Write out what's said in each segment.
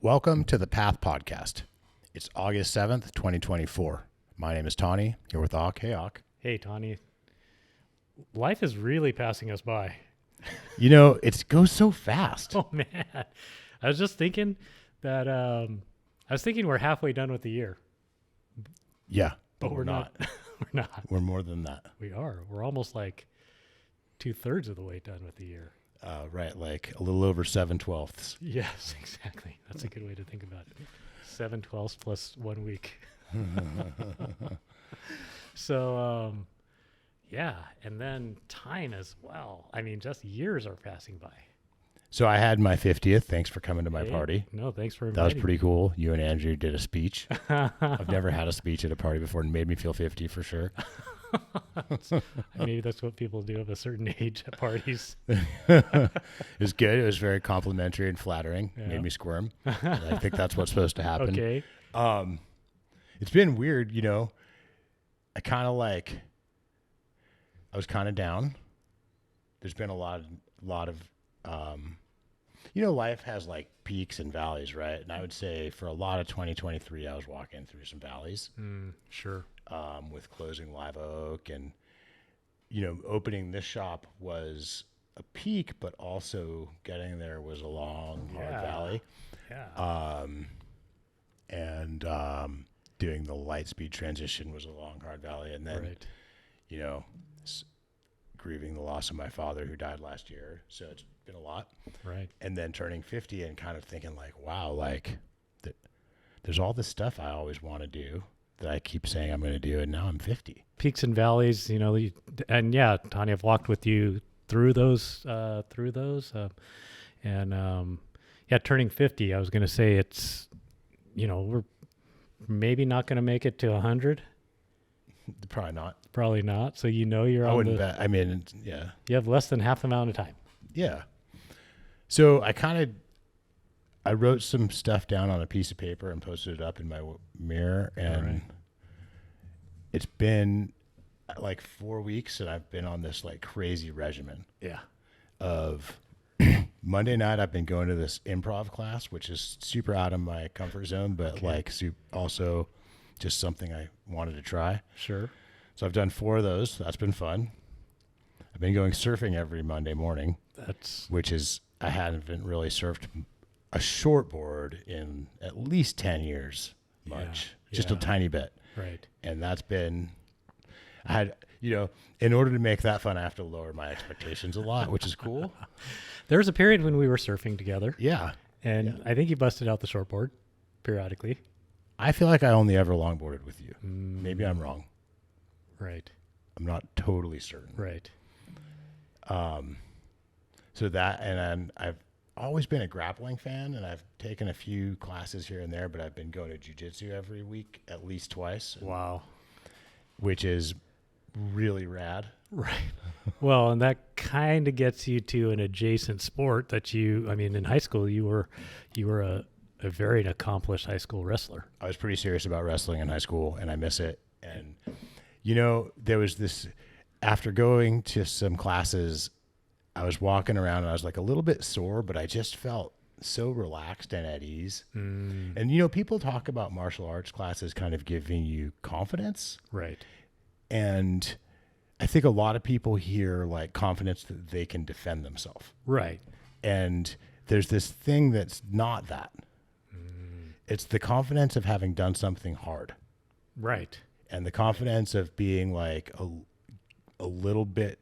Welcome to the Path Podcast. It's August 7th, 2024. My name is Tani, here with Auk. Hey, Auk. Hey, Tani. Life is really passing us by. You know, it goes so fast. Oh, man. I was just thinking that, we're halfway done with the year. Yeah, But we're not. We're not. We're more than that. We are. We're almost like 2/3 of the way done with the year. Right, like a little over 7/12. Yes, exactly. That's a good way to think about it. 7/12 plus 1 week. So, yeah. And then time as well. I mean, just years are passing by. So I had my 50th. Thanks for coming to my party. No, thanks for That was inviting pretty cool. You and Andrew did a speech. I've never had a speech at a party before and made me feel 50 for sure. Maybe that's what people do of a certain age at parties. It was good. It was very complimentary and flattering. Yeah. Made me squirm. I think that's what's supposed to happen. Okay. It's been weird, you know. I was kind of down. There's been a lot of life has like peaks and valleys, right? And I would say for a lot of 2023, I was walking through some valleys. Sure. With closing Live Oak and, opening this shop was a peak, but also getting there was a long, hard valley. Yeah. Doing the Lightspeed transition was a long, hard valley. And then, grieving the loss of my father who died last year. So it's been a lot. Right. And then turning 50 and kind of thinking like, wow, like there's all this stuff I always want to do that I keep saying I'm going to do. And now I'm 50. Peaks and valleys, Tanya, I've walked with you through those, turning 50, I was going to say it's, we're maybe not going to make it to 100. Probably not. So, you're I wouldn't bet. I mean, yeah. You have less than half the amount of time. Yeah. So I wrote some stuff down on a piece of paper and posted it up in my mirror. And It's been like 4 weeks and I've been on this like crazy regimen. Yeah. Of Monday night, I've been going to this improv class, which is super out of my comfort zone, but also just something I wanted to try. Sure. So I've done 4 of those. That's been fun. I've been going surfing every Monday morning. I haven't really surfed a shortboard in at least 10 years, just a tiny bit. Right. And that's been, in order to make that fun, I have to lower my expectations a lot, which is cool. There was a period when we were surfing together. Yeah. And I think you busted out the shortboard periodically. I feel like I only ever longboarded with you. Maybe I'm wrong. Right. I'm not totally certain. Right. So that, and I've always been a grappling fan, and I've taken a few classes here and there, but I've been going to jiu-jitsu every week, at least twice. Wow. Which is really rad. Right. Well, and that kind of gets you to an adjacent sport that in high school, you were a very accomplished high school wrestler. I was pretty serious about wrestling in high school, and I miss it. And, there was this, after going to some classes, I was walking around and I was like a little bit sore, but I just felt so relaxed and at ease. And, people talk about martial arts classes kind of giving you confidence. Right. And I think a lot of people hear like confidence that they can defend themselves. Right. And there's this thing that's not that. It's the confidence of having done something hard. Right. And the confidence of being like a little bit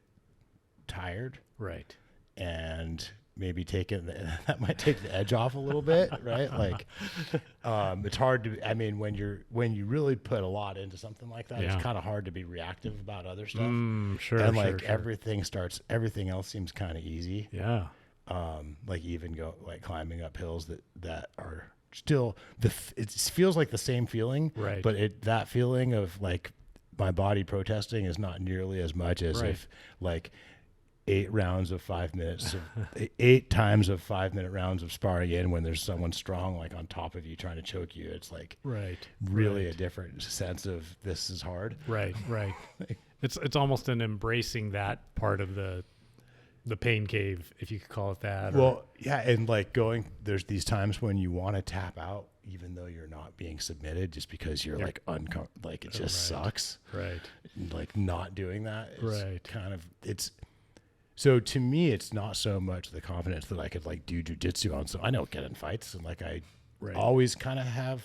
tired. Right. And maybe that might take the edge off a little bit, right? Like, it's hard to, when you really put a lot into something like that, it's kind of hard to be reactive about other stuff. Sure. And sure. everything else seems kind of easy. Yeah. Even climbing up hills that are still it feels like the same feeling, right? But that feeling of like my body protesting is not nearly as much as if like 8 rounds of 5 minutes, 8 times of 5-minute rounds of sparring in when there's someone strong like on top of you trying to choke you. It's like really a different sense of this is hard. Right. It's almost an embracing that part of the the pain cave, if you could call it that. Well, yeah, and like there's these times when you want to tap out, even though you're not being submitted, just because you're like like it just sucks. Right. Like not doing that is Right. kind of so to me, it's not so much the confidence that I could like do jujitsu on. So I don't get in fights, and like I always kind of have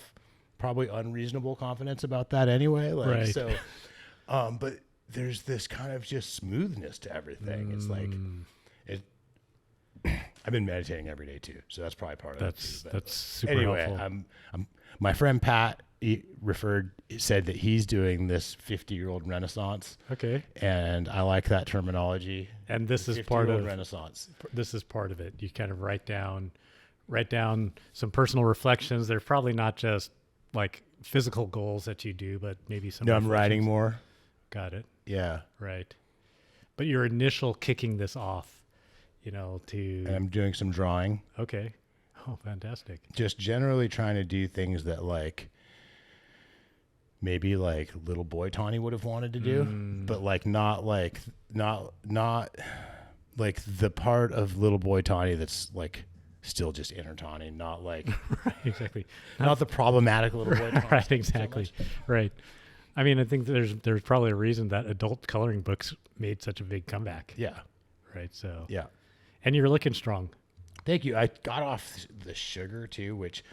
probably unreasonable confidence about that anyway. Like so, but there's this kind of just smoothness to everything. It's like I've been meditating every day too, so that's probably part of it too. That's super anyway, helpful. My friend Pat said that he's doing this 50-year-old renaissance. Okay. And I like that terminology. And this is part of renaissance. This is part of it. You kind of write down some personal reflections. They're probably not just like physical goals that you do, but maybe some. No, I'm writing more. Got it. Yeah. Right. But your initial kicking this off, And I'm doing some drawing. Okay. Oh, fantastic. Just generally trying to do things that like maybe like little boy Tani would have wanted to do, but like not like the part of little boy Tani that's like still just inner Tani, not like right, exactly. Not the problematic little boy Tani. Right, exactly. So right. I mean, I think there's probably a reason that adult coloring books made such a big comeback. Yeah. Right. So. Yeah. And you're looking strong. Thank you. I got off the sugar too, which,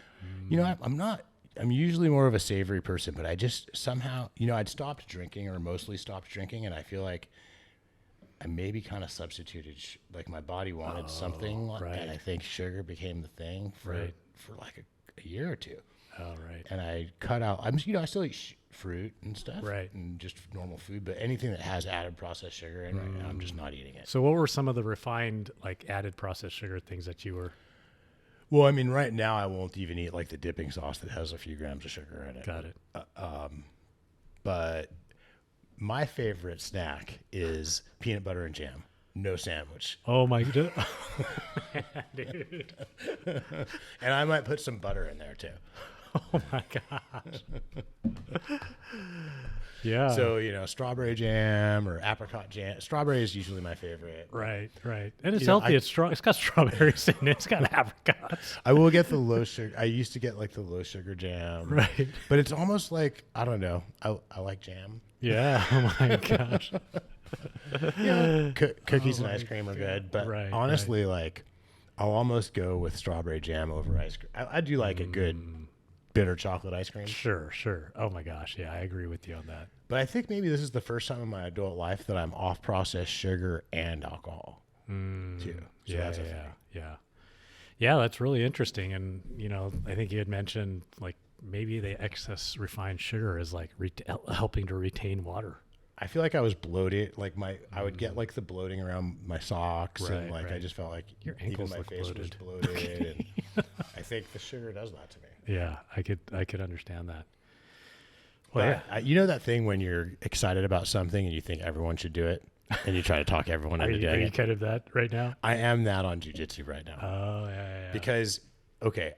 I'm usually more of a savory person, but I just somehow, I'd stopped drinking or mostly stopped drinking. And I feel like I maybe kind of substituted, like my body wanted something. Right. And I think sugar became the thing for like a year or two. Oh, right. And I cut out, I still eat fruit and stuff. Right. And just normal food, but anything that has added processed sugar in right now, I'm just not eating it. So what were some of the refined, like added processed sugar things that you were? Well, I mean, right now I won't even eat like the dipping sauce that has a few grams of sugar in it. Got it. But my favorite snack is peanut butter and jam. No sandwich. Oh my dude. And I might put some butter in there too. Oh my gosh. Yeah. So, strawberry jam or apricot jam. Strawberry is usually my favorite. Right. And it's healthy. It's strong. It's got strawberries in it. It's got apricots. I will get the low sugar. I used to get like the low sugar jam. Right. But it's almost like, I don't know. I like jam. Yeah. Oh my gosh. Cookies and ice cream are good. But honestly, like, I'll almost go with strawberry jam over ice cream. I do like a good bitter chocolate ice cream. Sure. Oh my gosh. Yeah, I agree with you on that. But I think maybe this is the first time in my adult life that I'm off processed sugar and alcohol too. So that's a thing. Yeah, that's really interesting. And, I think you had mentioned like maybe the excess refined sugar is like helping to retain water. I feel like I was bloated. Like I would get like the bloating around my socks, and like I just felt like your ankles even my face bloated. was bloated. And I think the sugar does that to me. Yeah, I could understand that. Well, yeah. That thing when you're excited about something and you think everyone should do it, and you try to talk everyone into doing it. Are you kind of that right now? I am that on jiu-jitsu right now. Oh yeah. Because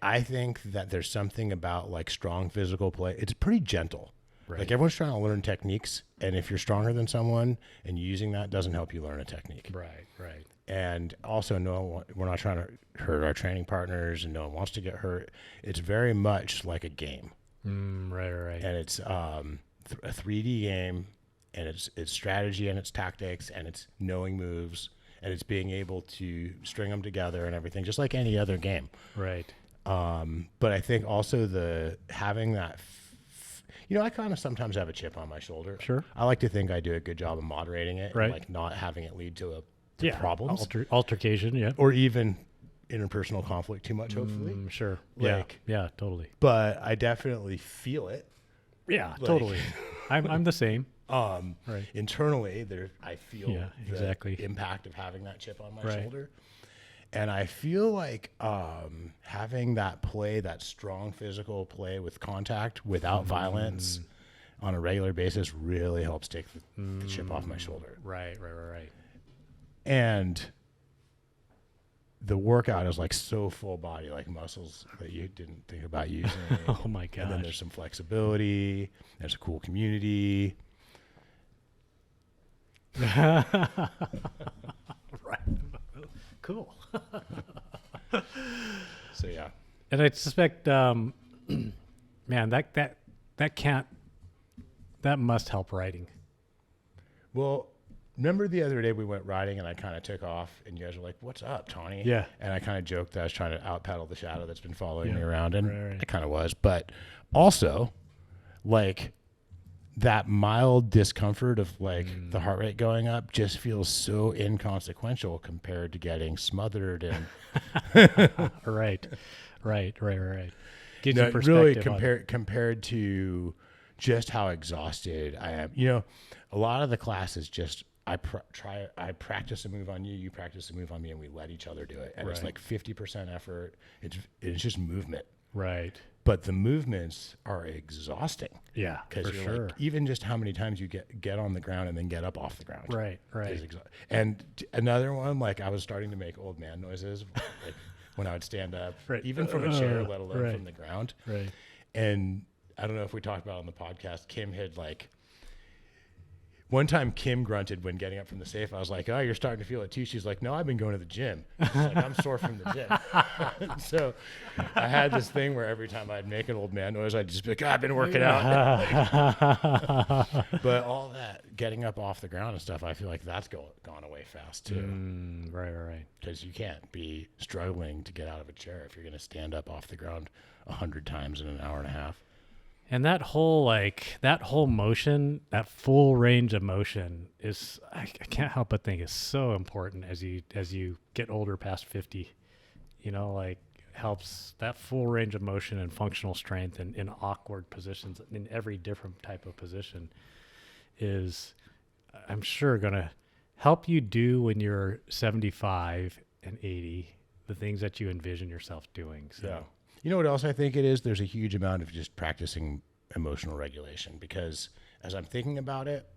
I think that there's something about like strong physical play. It's pretty gentle. Right. Like everyone's trying to learn techniques, and if you're stronger than someone and using that doesn't help you learn a technique. Right. And also, we're not trying to hurt our training partners, and no one wants to get hurt. It's very much like a game. Right. And it's a 3D game, and it's strategy and it's tactics and it's knowing moves and it's being able to string them together and everything, just like any other game. Right. But I think also having that. I kind of sometimes have a chip on my shoulder. Sure. I like to think I do a good job of moderating it, right. And like not having it lead to problems, altercation, yeah, or even interpersonal conflict too much. Hopefully, sure, yeah, totally. But I definitely feel it. Yeah, totally. I'm the same. Right. Internally, I feel the impact of having that chip on my shoulder. And I feel like having that strong physical play with contact without violence on a regular basis really helps take the chip off my shoulder. Right. And the workout is like so full body, like muscles that you didn't think about using. Oh my gosh. And then there's some flexibility. There's a cool community. Right. Cool. So yeah. And I suspect, man, that must help riding. Well, remember the other day we went riding and I kind of took off and you guys were like, "What's up, Tawny?" Yeah. And I kind of joked that I was trying to out paddle the shadow that's been following me Yeah. around, and Right. I kind of was. But also, like, that mild discomfort of like the heart rate going up just feels so inconsequential compared to getting smothered and Right. Gives no, you perspective really on it. compared to just how exhausted I am. You know, a lot of the classes just I practice a move on you, you practice a move on me, and we let each other do it. And it's Right. like 50% effort. It's just movement. Right. But the movements are exhausting Yeah, because for you're sure. like, even just how many times you get on the ground and then get up off the ground. Right. Is and another one, like I was starting to make old man noises like when I would stand up, Right. even from a chair, let alone right. from the ground. Right. And I don't know if we talked about it on the podcast, Kim had like, one time Kim grunted when getting up from the safe. I was like, "Oh, you're starting to feel it too." She's like, "No, I've been going to the gym." She's like, "I'm sore from the gym." So I had this thing where every time I'd make an old man noise, I'd just be like, "I've been working out." But all that getting up off the ground and stuff, I feel like that's gone away fast too. Right. Because you can't be struggling to get out of a chair if you're going to stand up off the ground 100 times in an hour and a half. And that whole motion, that full range of motion is, I can't help but think is so important as you get older past 50, like helps that full range of motion and functional strength and in awkward positions in every different type of position is, I'm sure, going to help you do when you're 75 and 80, the things that you envision yourself doing. So. Yeah. You know what else I think it is? There's a huge amount of just practicing emotional regulation, because as I'm thinking about it,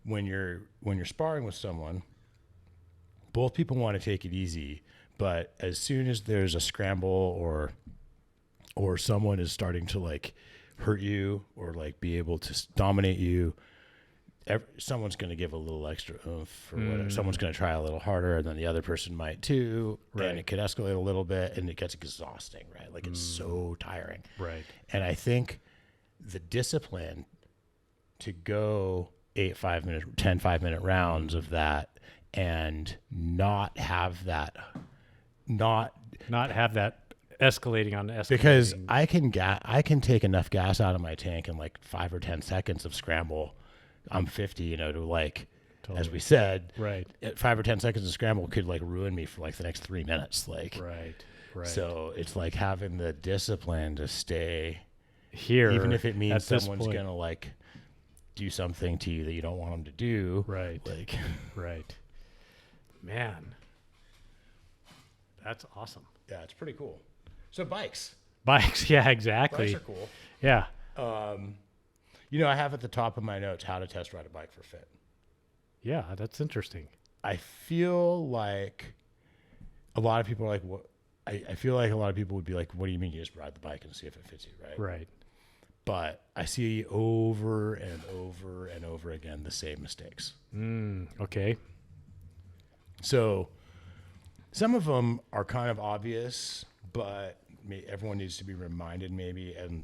when you're sparring with someone, both people want to take it easy, but as soon as there's a scramble or someone is starting to like hurt you or like be able to dominate you, someone's going to give a little extra oomph or whatever. Someone's going to try a little harder, and then the other person might too. Right. And it could escalate a little bit, and it gets exhausting, right? Like it's so tiring. Right. And I think the discipline to go 10 5-minute rounds of that and not have that, not have that escalating on escalating. Because I can take enough gas out of my tank in like 5 or 10 seconds of scramble. I'm 50, to like, as we said, right. 5 or 10 seconds of scramble could like ruin me for like the next 3 minutes. Like, right. So it's like having the discipline to stay here, even if it means someone's point. going to like do something to you that you don't want them to do. Right. Like, right. Man, that's awesome. Yeah, it's pretty cool. So bikes. Yeah, exactly. Bikes are cool. Yeah. I have at the top of my notes how to test ride a bike for fit. Yeah, that's interesting. I feel like a lot of people are like, what? I feel like a lot of people would be like, what do you mean you just ride the bike and see if it fits you, right? Right. But I see over and over and over again the same mistakes. Okay. So some of them are kind of obvious, but everyone needs to be reminded maybe. And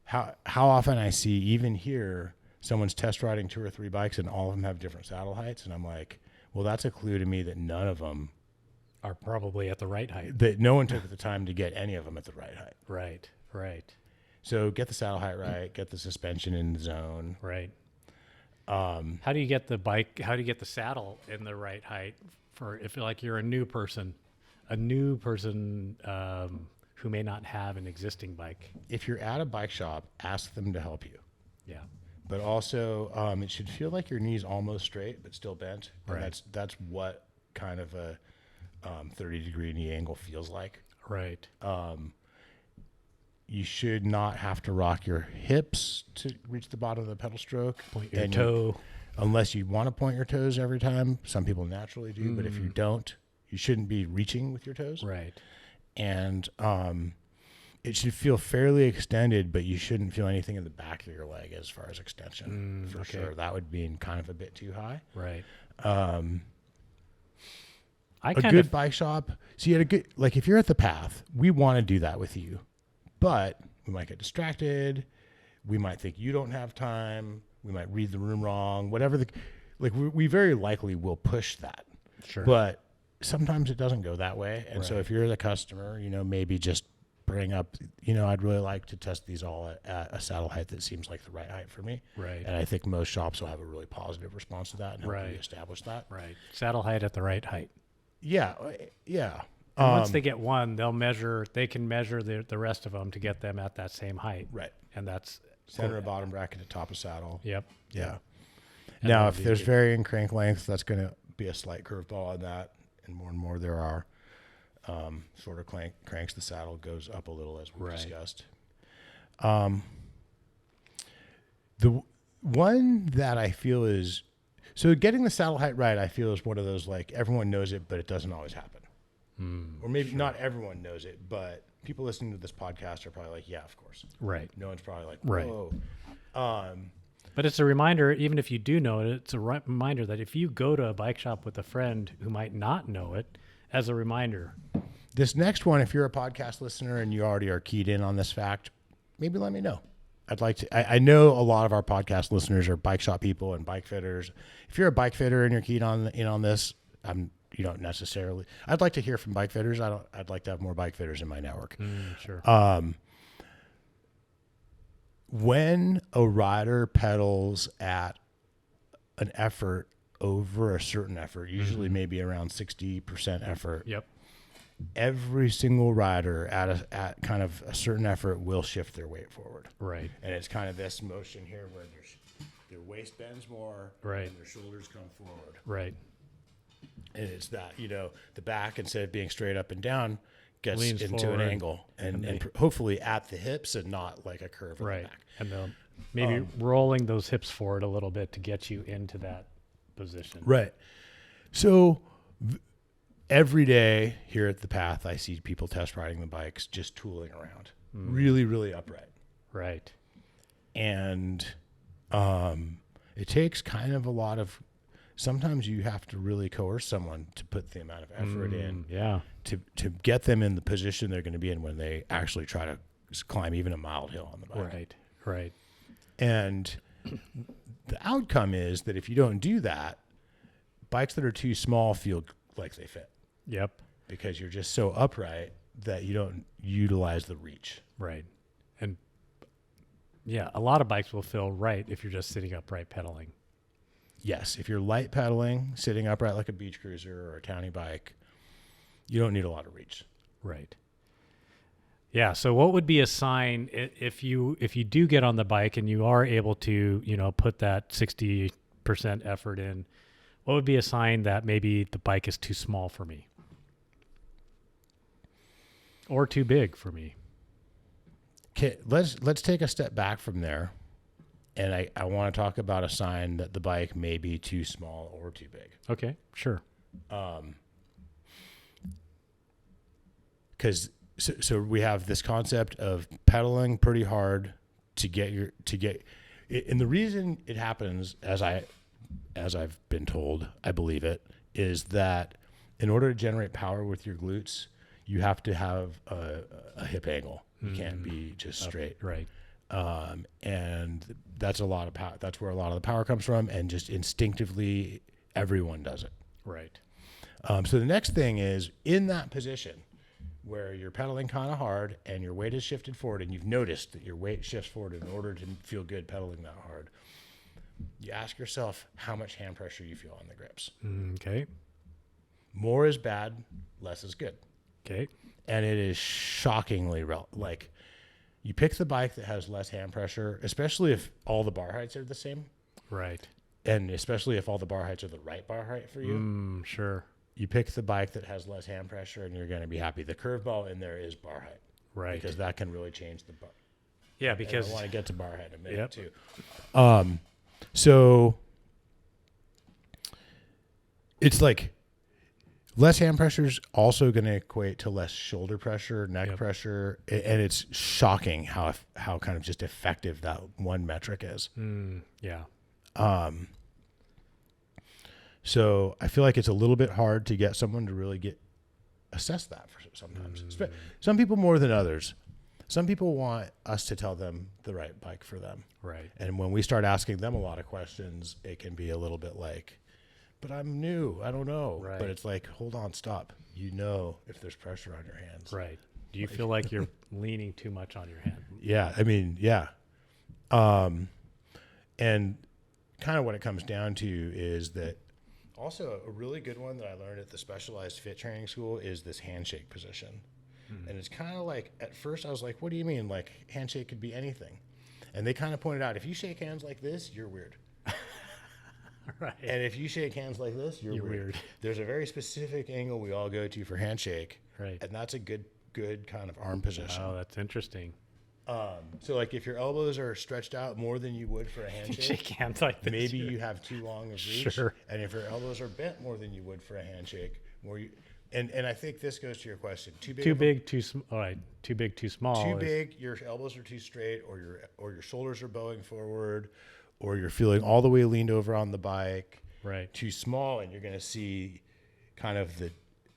how often I see, even here, someone's test riding 2 or 3 bikes and all of them have different saddle heights. And I'm like, well, that's a clue to me that none of them are probably at the right height. That no one took the time to get any of them at the right height. Right. So get the saddle height right, get the suspension in the zone. Right. How do you get the saddle in the right height for if you're a new person who may not have an existing bike? If you're at a bike shop, ask them to help you. Yeah. But also, it should feel like your knee's almost straight but still bent. And Right. that's what kind of a 30-degree knee angle feels like. Right. You should not have to rock your hips to reach the bottom of the pedal stroke. Point your toe. Unless you want to point your toes every time. Some people naturally do, but if you don't, you shouldn't be reaching with your toes. Right. And it should feel fairly extended, but you shouldn't feel anything in the back of your leg as far as extension. For sure. That would mean kind of a bit too high. Right. A good bike shop. So you had a good, like if you're at the Path, we want to do that with you, but we might get distracted. We might think you don't have time. We might read the room wrong, whatever we very likely will push that. Sure. But sometimes it doesn't go that way. And so Right. if you're the customer, maybe just bring up, I'd really like to test these all at a saddle height that seems like the right height for me. Right. And I think most shops will have a really positive response to that and help Right. you establish that. Right. Saddle height at the right height. Yeah. Yeah. And once they get one, they can measure the rest of them to get them at that same height. Right. And that's Center of bottom bracket to top of saddle. Yep. Yeah. And Now, that'd if be there's good. varying crank length, that's going to be a slight curveball on that. And more there are. Shorter cranks, the saddle goes up a little, as we Right. discussed. The one that I feel is, so getting the saddle height right, I feel is one of those, like, everyone knows it, but it doesn't always happen. Or maybe not everyone knows it, but people listening to this podcast are probably like, yeah, of course. Right. No one's probably like, Right. whoa. But it's a reminder, even if you do know it, it's a reminder that if you go to a bike shop with a friend who might not know it, as a reminder. This next one, if you're a podcast listener and you already are keyed in on this fact, maybe let me know. I'd like to. I know a lot of our podcast listeners are bike shop people and bike fitters. If you're a bike fitter and you're keyed on this, you don't necessarily. I'd like to hear from bike fitters. I'd like to have more bike fitters in my network. Sure. When a rider pedals at an effort over a certain effort, usually maybe around 60% effort. Yep. Every single rider at kind of a certain effort will shift their weight forward. Right. And it's kind of this motion here where their waist bends more, Right. and their shoulders come forward. Right. And it's that, the back, instead of being straight up and down, gets Leans into forward, an angle and hopefully at the hips and not like a curve in the Right. back. And maybe rolling those hips forward a little bit to get you into that position. Right. So every day here at the Path, I see people test riding the bikes, just tooling around, really, really upright. Right. And it takes kind of a lot of, sometimes you have to really coerce someone to put the amount of effort in Yeah. to get them in the position they're going to be in when they actually try to climb even a mild hill on the bike. Right. Right. And the outcome is that if you don't do that, bikes that are too small feel like they fit Yep. because you're just so upright that you don't utilize the reach. Right. And yeah, a lot of bikes will feel right if you're just sitting upright pedaling. Yes, if you're light pedaling, sitting upright like a beach cruiser or a townie bike, you don't need a lot of reach. Right. Yeah. So what would be a sign if you do get on the bike and you are able to, put that 60% effort in, what would be a sign that maybe the bike is too small for me or too big for me? Okay, let's take a step back from there. And I want to talk about a sign that the bike may be too small or too big. Okay, sure. Because so we have this concept of pedaling pretty hard to get and the reason it happens, as I've been told, I believe it, is that in order to generate power with your glutes, you have to have a hip angle. You can't be just straight. Right. And that's a lot of power. That's where a lot of the power comes from. And just instinctively, everyone does it. Right. So the next thing is in that position where you're pedaling kind of hard and your weight is shifted forward and you've noticed that your weight shifts forward in order to feel good pedaling that hard. You ask yourself how much hand pressure you feel on the grips. Okay. More is bad, less is good. Okay. And it is shockingly like you pick the bike that has less hand pressure, especially if all the bar heights are the same. Right. And especially if all the bar heights are the right bar height for you. Sure. You pick the bike that has less hand pressure and you're going to be happy. The curveball in there is bar height. Right. Because that can really change the bar. Yeah, because I want to get to bar height in a minute Yep. too. So it's like less hand pressure is also going to equate to less shoulder pressure, neck pressure. And it's shocking how kind of just effective that one metric is. yeah. So I feel like it's a little bit hard to get someone to really assess that for sometimes. Some people more than others. Some people want us to tell them the right bike for them. Right. And when we start asking them a lot of questions, it can be a little bit like, but I'm new. I don't know. Right. But it's like, hold on, stop. You know if there's pressure on your hands. Right. Do you feel like you're leaning too much on your hand? Yeah. I mean, yeah. And kind of what it comes down to is that also a really good one that I learned at the specialized fit training school is this handshake position. And it's kind of like, at first I was like, what do you mean? Like, handshake could be anything. And they kind of pointed out, if you shake hands like this, you're weird. Right. And if you shake hands like this, you're weird. There's a very specific angle we all go to for handshake. Right. And that's a good kind of arm position. Oh, that's interesting. So like if your elbows are stretched out more than you would for a handshake, Shake hands like this. maybe you have too long of reach. Sure. And if your elbows are bent more than you would for a handshake, and I think this goes to your question. Too big, too small. All right. Too big, too small. too big, your elbows are too straight, or your shoulders are bowing forward, or you're feeling all the way leaned over on the bike. Right. Too small, and you're going to see kind of the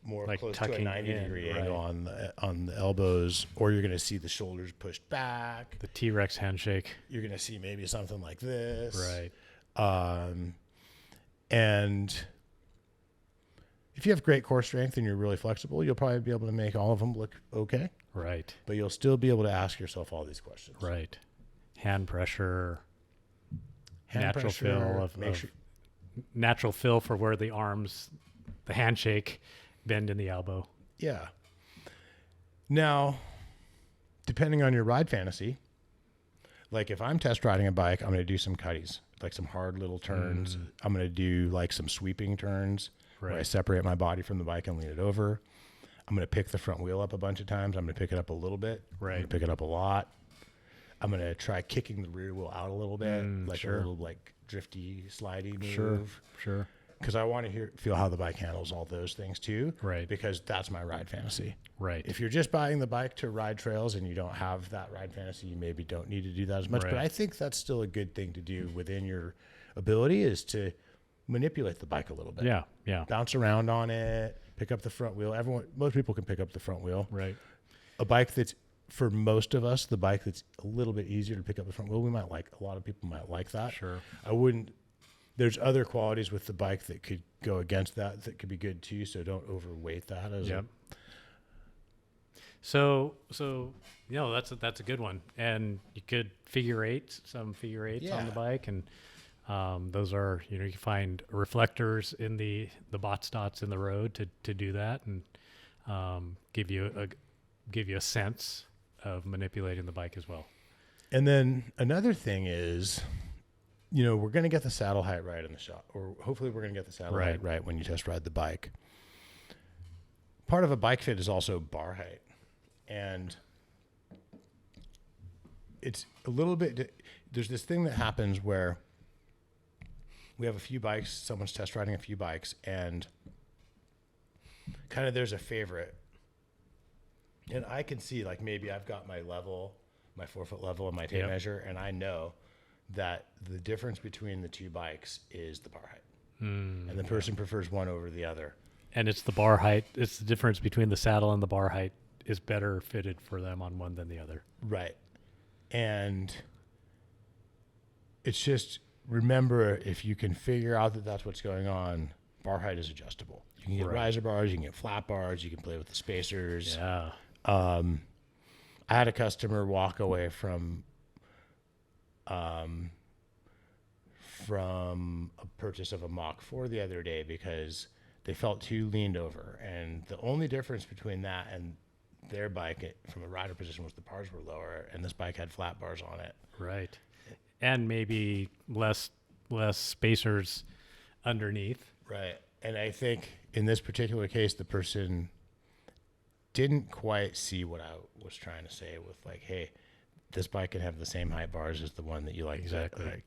more Like close to a tucking 90-degree in, angle on the elbows, or you're going to see the shoulders pushed back. The T-Rex handshake. You're going to see maybe something like this. Right. And if you have great core strength and you're really flexible, you'll probably be able to make all of them look okay. Right. But you'll still be able to ask yourself all these questions. Right. Hand pressure. Hand natural pressure, fill natural fill for where the arms, the handshake, bend in the elbow. Yeah. Now, depending on your ride fantasy, like if I'm test riding a bike, I'm going to do some cutties, like some hard little turns. I'm going to do like some sweeping turns where I separate my body from the bike and lean it over. I'm going to pick the front wheel up a bunch of times. I'm going to pick it up a little bit. Right. I'm going to pick it up a lot. I'm going to try kicking the rear wheel out a little bit, like sure. a little like drifty, slidey move. Sure. Because I want to feel how the bike handles all those things too. Right. Because that's my ride fantasy. Right. If you're just buying the bike to ride trails and you don't have that ride fantasy, you maybe don't need to do that as much. Right. But I think that's still a good thing to do within your ability, is to manipulate the bike a little bit. Yeah. Yeah. Bounce around on it, pick up the front wheel. Most people can pick up the front wheel. Right. A bike that's, for most of us, the bike that's a little bit easier to pick up the front wheel, a lot of people might like that. Sure. There's other qualities with the bike that could go against that could be good too. So don't overweight that. So that's a good one. And you could some figure eights on the bike, and those are, you can find reflectors in the bot dots in the road to do that, and give you a sense of manipulating the bike as well. And then another thing is, we're going to get the saddle height right in the shot, or hopefully we're going to get the saddle height right when you test ride the bike. Part of a bike fit is also bar height. And it's a little bit, there's this thing that happens where we have a few bikes, someone's test riding a few bikes, and kind of there's a favorite. And I can see, like, maybe I've got my 4-foot level and my tape measure, and I know that the difference between the two bikes is the bar height. And the person prefers one over the other. And it's the bar height. It's the difference between the saddle and the bar height is better fitted for them on one than the other. Right. And it's just, remember, if you can figure out that that's what's going on, bar height is adjustable. You can get riser bars, you can get flat bars, you can play with the spacers. Yeah. I had a customer walk away from a purchase of a Mach 4 the other day because they felt too leaned over. And the only difference between that and their bike from a rider position was the bars were lower, and this bike had flat bars on it. Right. And maybe less spacers underneath. Right. And I think in this particular case, the person didn't quite see what I was trying to say with, like, hey, this bike can have the same height bars as the one that you like. Exactly.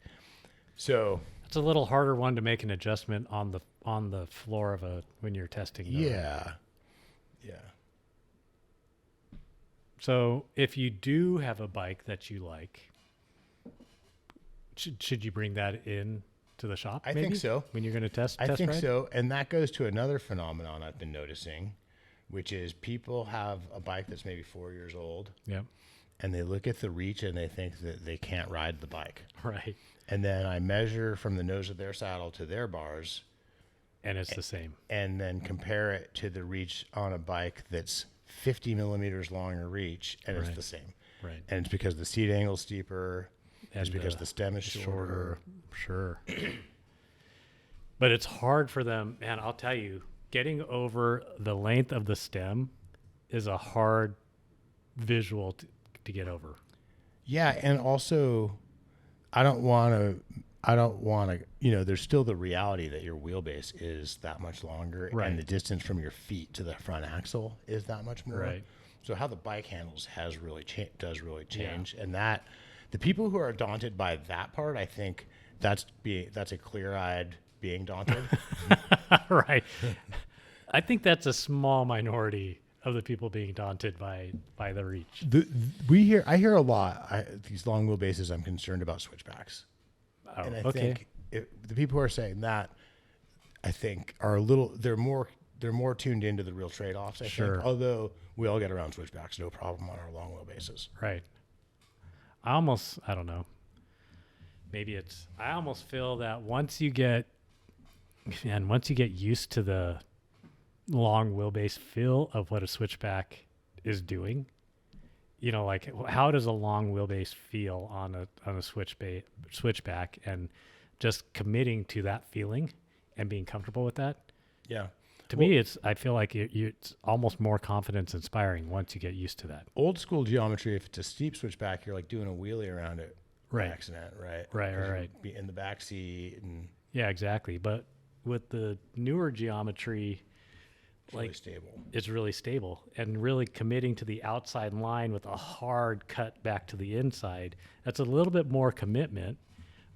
So it's a little harder one to make an adjustment on the floor of when you're testing. Yeah. So if you do have a bike that you like, should you bring that in to the shop? I maybe, think so. When you're going to test I think ride? so. And that goes to another phenomenon I've been noticing, which is people have a bike that's maybe 4 years old Yep. and they look at the reach and they think that they can't ride the bike. Right. And then I measure from the nose of their saddle to their bars And it's the same. and then compare it to the reach on a bike that's 50 millimeters longer reach, and it's Right. the same. Right. And it's because the seat angle's steeper, it's And because the stem is shorter. Sure. But it's hard for them, man. I'll tell you, getting over the length of the stem is a hard visual to get over. Yeah, and also, I don't want to, there's still the reality that your wheelbase is that much longer, Right. and the distance from your feet to the front axle is that much more. Right. So how the bike handles does really change, and that the people who are daunted by that part, I think that's a clear-eyed being daunted. Right. I think that's a small minority of the people being daunted by the reach. I hear a lot. These long wheelbases, I'm concerned about switchbacks. Oh, And I okay. think the people who are saying that, I think, are a little. They're more tuned into the real trade-offs. I Sure. think. Although we all get around switchbacks, no problem on our long wheelbases. Right. I don't know. Maybe I almost feel that once you get used to the long wheelbase feel of what a switchback is doing, like how does a long wheelbase feel on a switchback, and just committing to that feeling and being comfortable with that. Yeah. To me, I feel like it's almost more confidence inspiring once you get used to that. Old school geometry, if it's a steep switchback, you're like doing a wheelie around it by Right. accident, right? Right. Be in the back seat and Yeah, exactly. But with the newer geometry, really stable. it's really stable, and really committing to the outside line with a hard cut back to the inside. That's a little bit more commitment,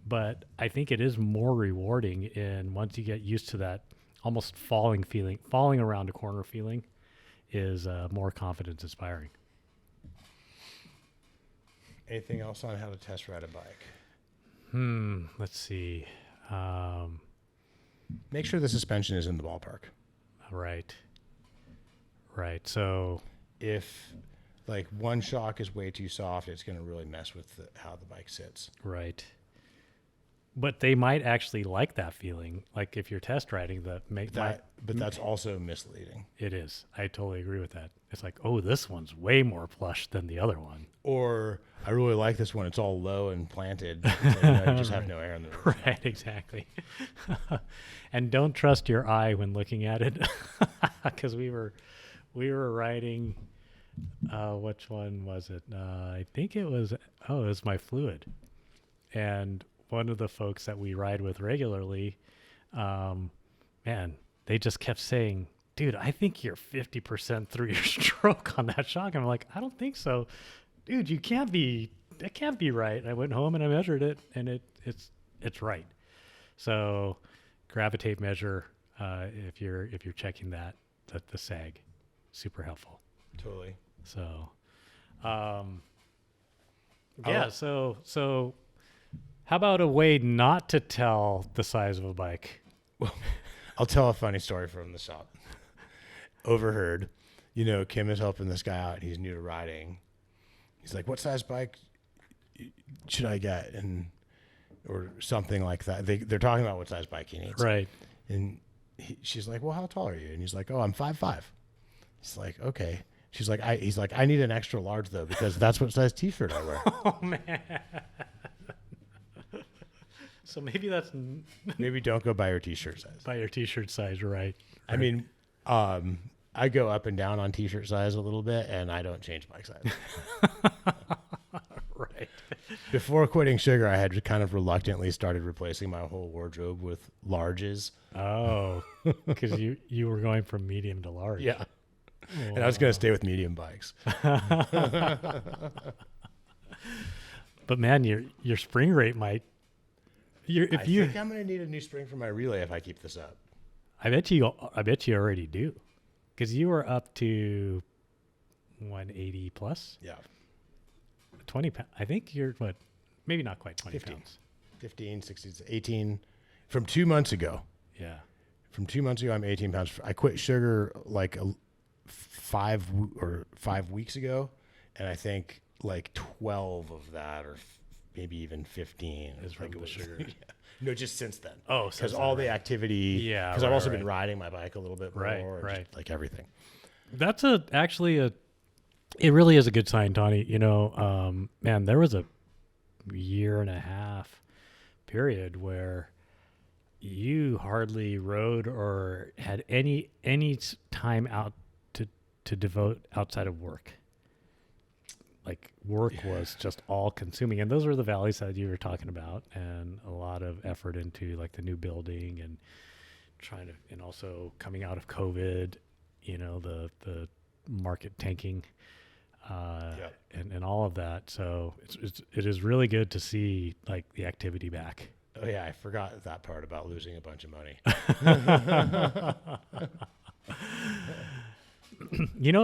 but I think it is more rewarding. And once you get used to that almost falling around a corner feeling, is more confidence inspiring. Anything else on how to test ride a bike? Let's see. Make sure the suspension is in the ballpark. Right. So If like one shock is way too soft, it's going to really mess with how the bike sits. right. But they might actually like that feeling. Like if you're test riding, But that's also misleading. it is. I totally agree with that. It's like, oh, this one's way more plush than the other one. Or I really like this one. It's all low and planted. You just have no air in the room. Right, exactly. And don't trust your eye when looking at it, because we were riding. Which one was it? I think it was. Oh, it was my fluid, and one of the folks that we ride with regularly, man, they just kept saying, dude, I think you're 50% through your stroke on that shock. I'm like, I don't think so. Dude, that can't be right. And I went home and I measured it, and it's right. So gravitate measure, if you're checking the sag, super helpful. Totally. So, yeah. So how about a way not to tell the size of a bike? Well, I'll tell a funny story from the shop. Overheard, Kim is helping this guy out. He's new to riding. He's like, "What size bike should I get?" Or something like that. They're talking about what size bike he needs. Right. And she's like, "Well, how tall are you?" And he's like, "Oh, I'm 5'5". He's like, "Okay." She's like, he's like, "I need an extra large though, because that's what size t-shirt I wear." Oh man. So maybe Maybe don't go by your t-shirt size. by your t-shirt size, right? I mean, I go up and down on t-shirt size a little bit, and I don't change bike size. Right. Before quitting sugar, I had kind of reluctantly started replacing my whole wardrobe with larges. Oh, because you were going from medium to large. Yeah. And I was going to stay with medium bikes. But man, your spring rate might. I think I'm going to need a new spring for my relay if I keep this up. I bet you already do, because you were up to 180 plus. Yeah. 20 pounds. I think you're what? Maybe not quite 20 15. pounds. 15, 16, 18. from 2 months ago. Yeah. From 2 months ago, I'm 18 pounds. I quit sugar like 5 weeks ago, and I think like 12 of that, or maybe even 15, Is from the sugar. Yeah. No, just since then. Oh, because all the activity. Yeah, because I've also right. been riding my bike a little bit more. Right, and right. just, like everything. That's it really is a good sign, Tani. Man, there was a year and a half period where you hardly rode or had any time out to devote outside of work. Like work was just all consuming, and those were the valleys that you were talking about, and a lot of effort into like the new building and and also coming out of COVID, the market tanking, and all of that. So it is really good to see like the activity back. Oh yeah, I forgot that part about losing a bunch of money.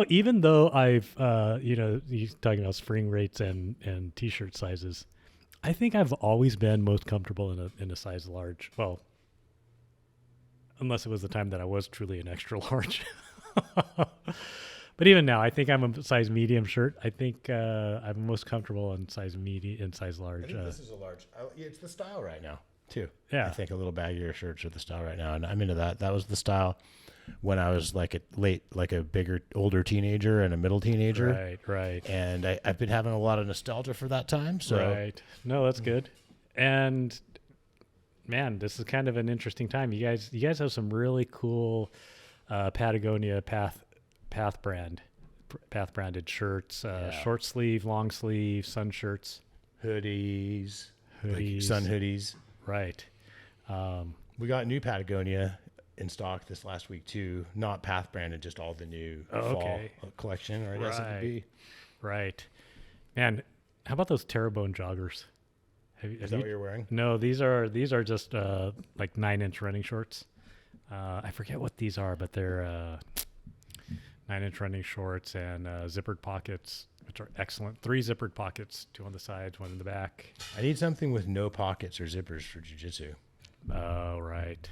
Even though I've, he's talking about spring rates and t-shirt sizes, I think I've always been most comfortable in a size large. Well, unless it was the time that I was truly an extra large. But even now, I think I'm a size medium shirt. I think I'm most comfortable in size medium and size large. I think this is a large. It's the style right now too. Yeah, I think a little baggier shirts are the style right now, and I'm into that. That was the style when I was like a older teenager and a middle teenager. Right. And I've been having a lot of nostalgia for that time. So right. No, that's good. And man, this is kind of an interesting time. You guys have some really cool Patagonia path branded shirts, short sleeve, long sleeve, sun shirts, hoodies, like sun hoodies. Right. We got new Patagonia in stock this last week too. Not path branded, just all the new fall collection, or I guess it would be. Right. Man, how about those Terrebone joggers? Is that what you're wearing? No, these are just like 9-inch running shorts. I forget what these are, but they're 9-inch running shorts and zippered pockets, which are excellent. 3 zippered pockets, 2 on the sides, 1 in the back. I need something with no pockets or zippers for jiu-jitsu. Oh, right.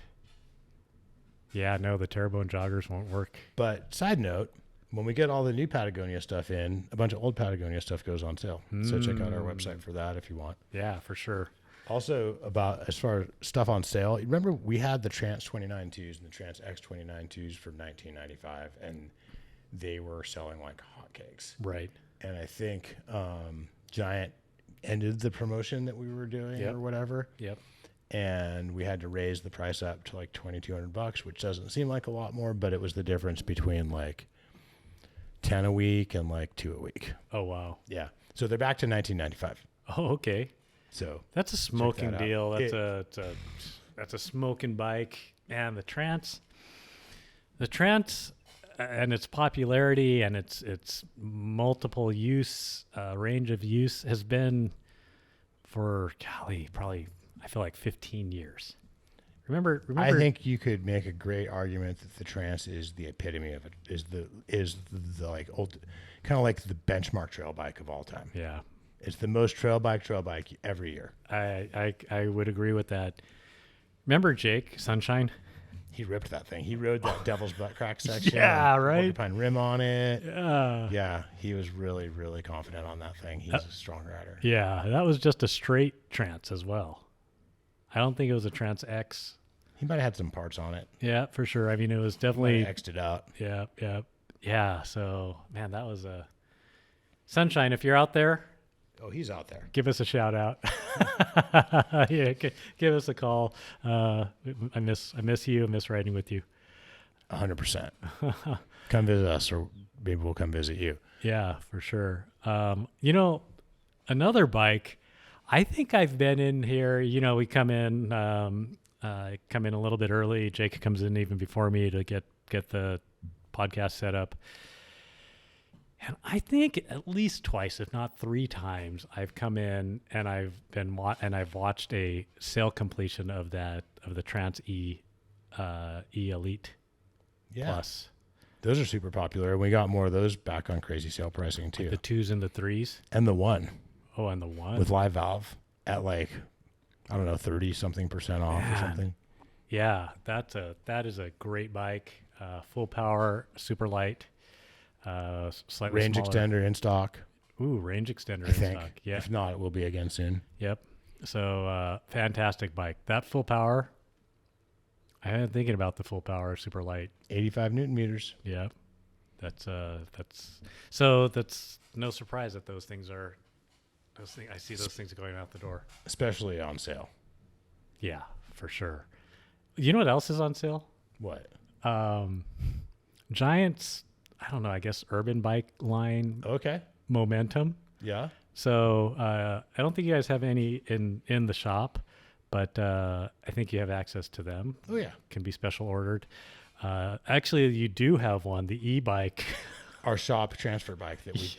Yeah, no, the Terrebone joggers won't work. But side note, when we get all the new Patagonia stuff in, a bunch of old Patagonia stuff goes on sale. So check out our website for that if you want. Yeah, for sure. Also, as far as stuff on sale, remember we had the Trance 29 2s and the Trance X 29 2s for $19.95, and they were selling like hotcakes. Right. And I think Giant ended the promotion that we were doing or whatever. Yep. And we had to raise the price up to like $2,200, which doesn't seem like a lot more, but it was the difference between like 10 a week and like 2 a week. Oh, wow. Yeah. So they're back to $19.95. Oh, okay. So that's a smoking deal. That's a smoking bike. And the Trance and its popularity and its multiple use, range of use has been for, probably, I feel like 15 years. Remember, I think you could make a great argument that the Trance is the epitome of it, is the like old, kind of like the benchmark trail bike of all time. Yeah. It's the most trail bike every year. I would agree with that. Remember Jake Sunshine? He ripped that thing. He rode that Devil's Butt Crack section. Yeah, right. Porcupine rim on it. Yeah. Yeah, he was really, really confident on that thing. He's a strong rider. Yeah, that was just a straight Trance as well. I don't think it was a Trance X. He might have had some parts on it. Yeah, for sure. I mean, it was definitely X'd it out. Yeah. So, man, that was a Sunshine. If you're out there, oh, he's out there. Give us a shout out. Yeah, give us a call. I miss you. I miss riding with you. 100%. Come visit us, or maybe we'll come visit you. Yeah, for sure. Another bike. I think I've been in here. We come in a little bit early. Jake comes in even before me to get the podcast set up. And I think at least twice, if not 3 times, I've come in and I've watched a sale completion of the Trance E Elite Plus. Those are super popular. We got more of those back on crazy sale pricing too. Like the 2s and the 3s. And the 1. Oh, and the 1 with live valve at like, I don't know, 30% off or something. Yeah, that is a great bike. Full power, super light, slightly Range smaller. extender in stock, Ooh, range extender I in think. stock. Yeah. If not, it will be again soon. Yep. So fantastic bike. That full power. I am thinking about the full power super light. 85 Newton meters. Yep. That's no surprise that those things are those things. I see those things going out the door. Especially on sale. Yeah, for sure. You know what else is on sale? What? Giant's, I don't know, I guess urban bike line Okay. Momentum. Yeah. So I don't think you guys have any in the shop, but I think you have access to them. Oh, yeah. Can be special ordered. Actually, you do have one, the e-bike. Our shop transfer bike that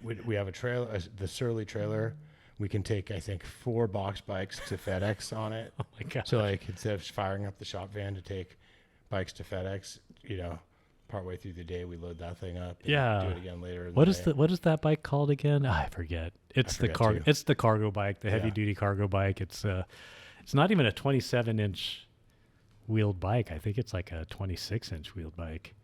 we have a trailer, the Surly trailer. We can take, I think, 4 box bikes to FedEx on it. Oh my god! So like instead of firing up the shop van to take bikes to FedEx, partway through the day we load that thing up. And Yeah. Do it again later. What is that bike called again? I forget. It's the forget cargo. too. It's the cargo bike, the heavy Yeah. duty cargo bike. It's not even a 27-inch wheeled bike. I think it's like a 26-inch wheeled bike.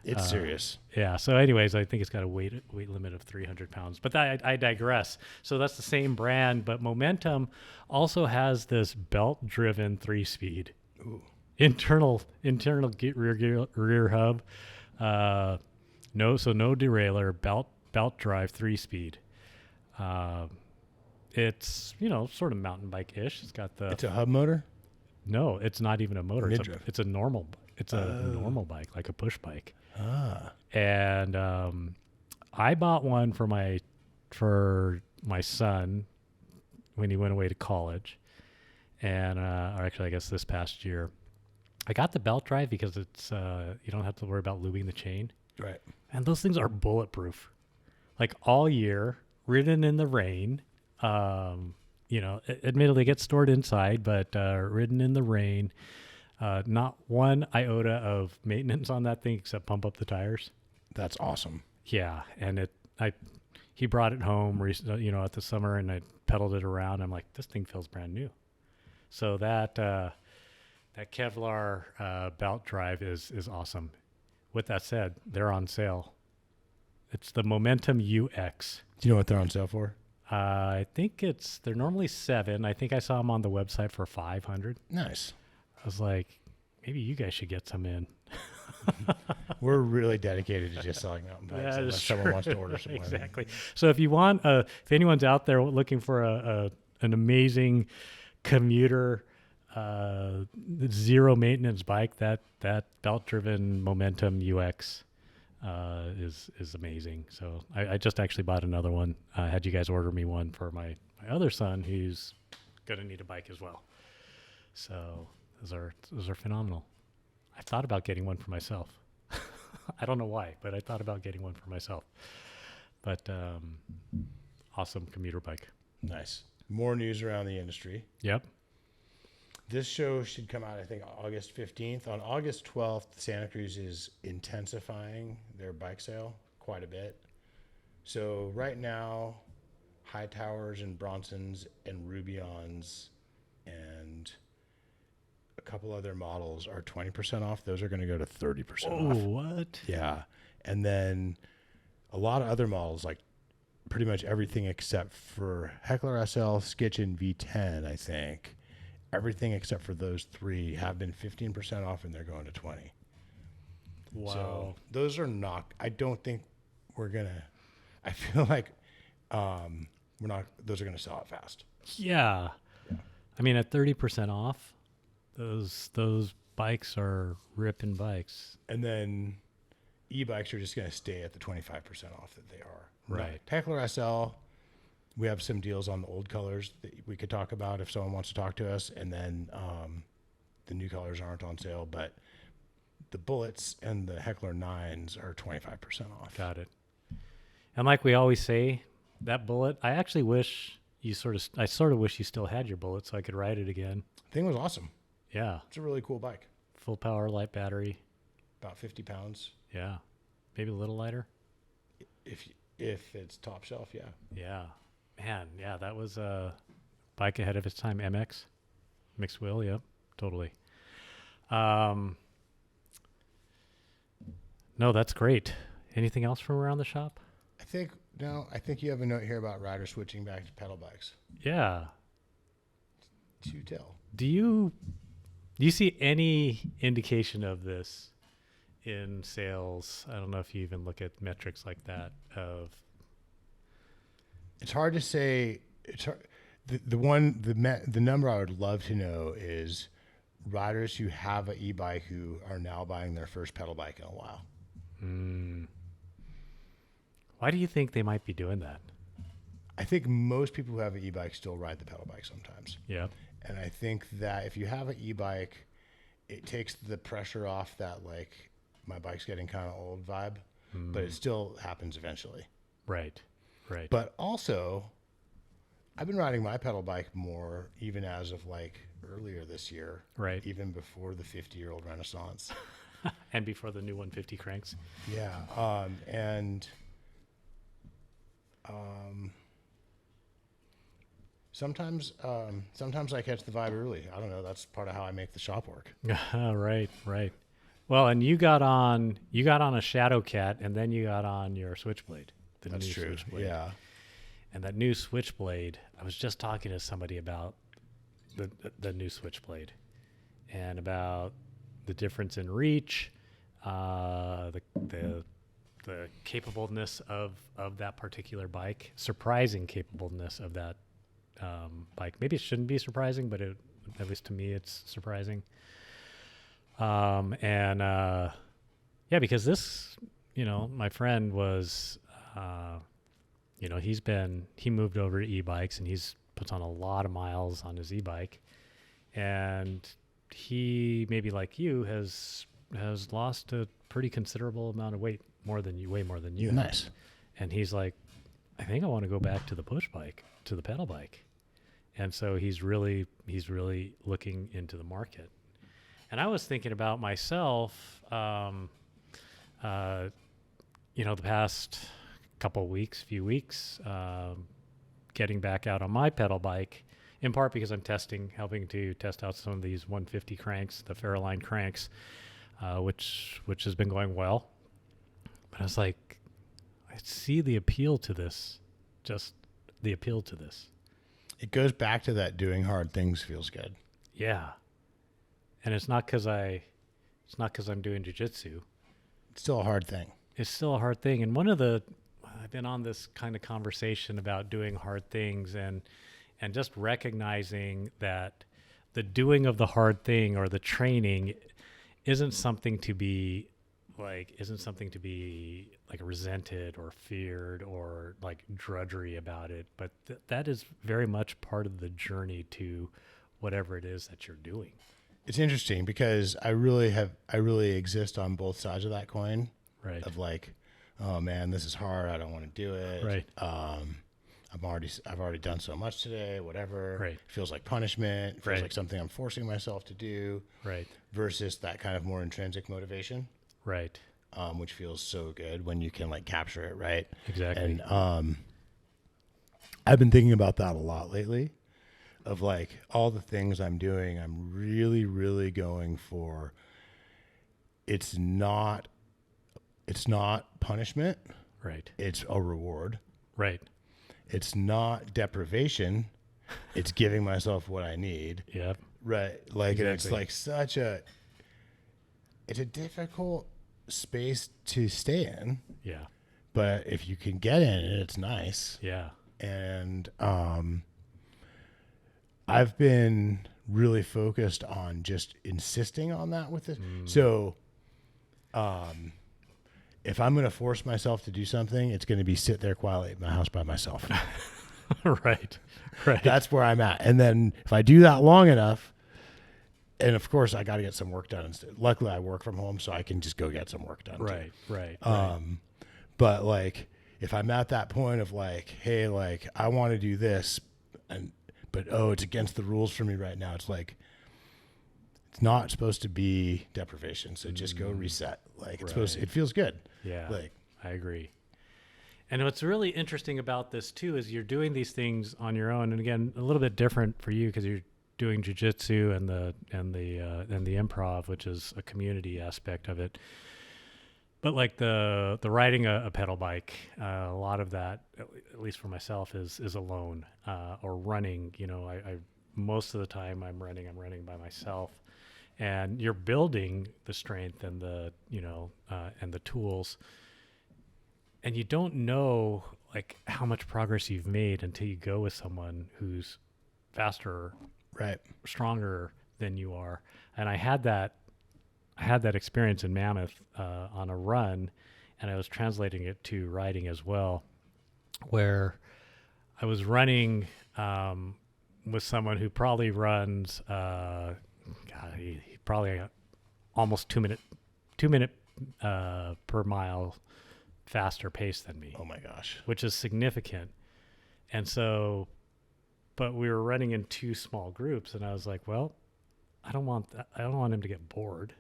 It's serious. Yeah. So, anyways, I think it's got a weight limit of 300 pounds. But I digress. So that's the same brand, but Momentum also has this belt-driven 3-speed Ooh. internal rear hub. No derailleur, belt drive 3-speed. It's sort of mountain bike ish. It's got the It's a hub motor. no. It's not even a motor. Mid-drive. It's a normal. It's a normal bike, like a push bike. Ah. And I bought one for my son when he went away to college, and or actually, I guess this past year, I got the belt drive because it's you don't have to worry about lubing the chain, Right. and those things are bulletproof, like all year, ridden in the rain. Admittedly, get stored inside, but ridden in the rain. Not one iota of maintenance on that thing except pump up the tires. That's awesome. Yeah, and he brought it home recently, at the summer, and I pedaled it around. I'm like, this thing feels brand new. So that Kevlar belt drive is awesome. With that said, they're on sale. It's the Momentum UX. Do you know what they're on sale for? I think they're normally $7. I think I saw them on the website for $500. Nice. I was like, maybe you guys should get some in. We're really dedicated to just selling mountain bikes That is unless someone true. wants to order some. Exactly. So if you want, if anyone's out there looking for an amazing commuter, zero maintenance bike, that belt driven Momentum UX is amazing. So I just actually bought another one. I had you guys order me one for my other son who's gonna need a bike as well. So those are phenomenal. I thought about getting one for myself. I don't know why, but I thought about getting one for myself. But awesome commuter bike. Nice. More news around the industry. Yep. This show should come out, I think, August 15th. On August 12th, Santa Cruz is intensifying their bike sale quite a bit. So right now, Hightowers and Bronsons and Rubions and a couple other models are 20% off. Those are going to go to 30% off. Oh, what? Yeah. And then a lot of other models, like pretty much everything except for Heckler SL, Skitchin V10, I think. Everything except for those 3 have been 15% off, and they're going to 20. Wow. So those are not, I don't think we're going to, I feel like we're not, those are going to sell out fast. Yeah. Yeah. I mean, at 30% off, those bikes are ripping bikes. And then e-bikes are just going to stay at the 25% off that they are. Right. Heckler SL, we have some deals on the old colors that we could talk about if someone wants to talk to us. And then the new colors aren't on sale, but the Bullets and the Heckler 9s are 25% off. Got it. And like we always say, that Bullet, I actually wish I sort of wish you still had your Bullet so I could ride it again. Thing was awesome. Yeah. It's a really cool bike. Full power, light battery. About 50 pounds. Yeah. Maybe a little lighter. If it's top shelf, yeah. Yeah. Man, yeah, that was a bike ahead of its time. MX, mixed wheel, yep, totally. Um, no, that's great. Anything else from around the shop? I think you have a note here about riders switching back to pedal bikes. Yeah. To tell. Do you see any indication of this in sales? I don't know if you even look at metrics like that of. It's hard to say. It's hard. The number I would love to know is riders who have an e-bike who are now buying their first pedal bike in a while. Why do you think they might be doing that? I think most people who have an e-bike still ride the pedal bike sometimes. Yeah. And I think that if you have an e-bike, it takes the pressure off that like my bike's getting kind of old vibe, but it still happens eventually. Right. Right. But also, I've been riding my pedal bike more even as of like earlier this year. Right. Even before the 50-year-old Renaissance. And before the new 150 cranks. Yeah. Sometimes I catch the vibe early. I don't know. That's part of how I make the shop work. Right. Right. Well, and you got on a Shadow Cat, and then you got on your Switchblade. That's new true. Switchblade. Yeah. And that new Switchblade, I was just talking to somebody about the new Switchblade and about the difference in reach, the capableness of that particular bike, surprising capableness of that bike. Maybe it shouldn't be surprising, but at least to me, it's surprising. Yeah, because this, my friend was, he moved over to e-bikes and he's puts on a lot of miles on his e-bike, and he, maybe like you, has lost a pretty considerable amount of weight, way more than you. Nice. Have. And he's like, I think I want to go back to the push bike, to the pedal bike. And so he's really looking into the market. And I was thinking about myself, the past few weeks, getting back out on my pedal bike, in part because I'm helping to test out some of these 150 cranks, the feraline cranks, which has been going well. But I was like, I see the appeal to this, just the appeal to this. It goes back to that doing hard things feels good. Yeah. And it's not because I'm doing jiu-jitsu. It's still a hard thing. It's still a hard thing. And I've been on this kind of conversation about doing hard things and just recognizing that the doing of the hard thing or the training isn't something to be resented or feared or like drudgery about it, but that is very much part of the journey to whatever it is that you're doing. It's interesting because I really exist on both sides of that coin. Right. Of like, oh man, this is hard. I don't want to do it. Right. I've already done so much today, whatever. Right. It feels like punishment. It feels Right. like something I'm forcing myself to do. Right. Versus that kind of more intrinsic motivation. Right. Which feels so good when you can like capture it, right? Exactly. And I've been thinking about that a lot lately, of like all the things I'm doing, I'm really, really going for. It's not punishment. Right. It's a reward. Right. It's not deprivation. It's giving myself what I need. Yep. Right. Like, Exactly. and it's like it's a difficult space to stay in. Yeah. But if you can get in it, it's nice. Yeah. And I've been really focused on just insisting on that with it. So if I'm going to force myself to do something, it's going to be sit there quietly at my house by myself. Right. Right. That's where I'm at. And then if I do that long enough, and of course I got to get some work done instead. Luckily I work from home, so I can just go get some work done. Right. Too. Right. But like, if I'm at that point of like, hey, like I want to do this, but it's against the rules for me right now. It's like, it's not supposed to be deprivation. So just go reset. Like it's it feels good. Yeah. Like I agree. And what's really interesting about this too is you're doing these things on your own, and again, a little bit different for you because you're doing jujitsu and the improv, which is a community aspect of it. But like the riding a pedal bike, a lot of that, at least for myself, is alone, or running. I most of the time I'm running by myself, and you're building the strength and the and the tools, and you don't know like how much progress you've made until you go with someone who's faster, Right. stronger than you are. And I had that experience in Mammoth on a run, and I was translating it to riding as well, where I was running with someone who probably runs, he probably almost 2 minute per mile faster pace than me. Oh my gosh. Which is significant. And so, but we were running in 2 small groups, and I was like, well, I don't want him to get bored.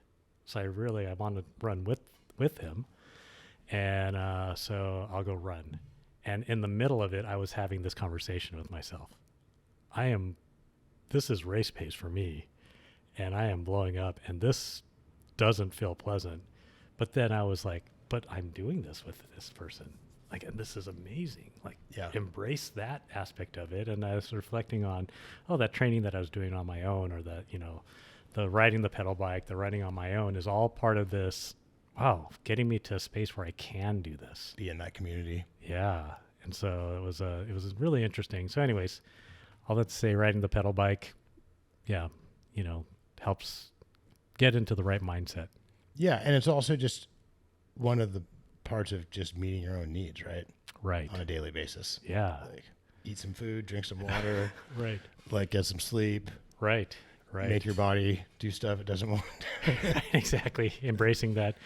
So I want to run with him. And so I'll go run. And in the middle of it, I was having this conversation with myself. This is race pace for me, and I am blowing up, and this doesn't feel pleasant. But then I was like, but I'm doing this with this person. Like, and this is amazing. Like, embrace that aspect of it. And I was reflecting on, that training that I was doing on my own, or the riding the pedal bike, the riding on my own is all part of this. Wow, getting me to a space where I can do this. Be in that community. Yeah. And so it was really interesting. So anyways, all that to say, riding the pedal bike, helps get into the right mindset. Yeah. And it's also just one of the parts of just meeting your own needs, right? Right. On a daily basis. Yeah. Like eat some food, drink some water. Right. Like get some sleep. Right. Make your body do stuff it doesn't want. Exactly. Embracing that.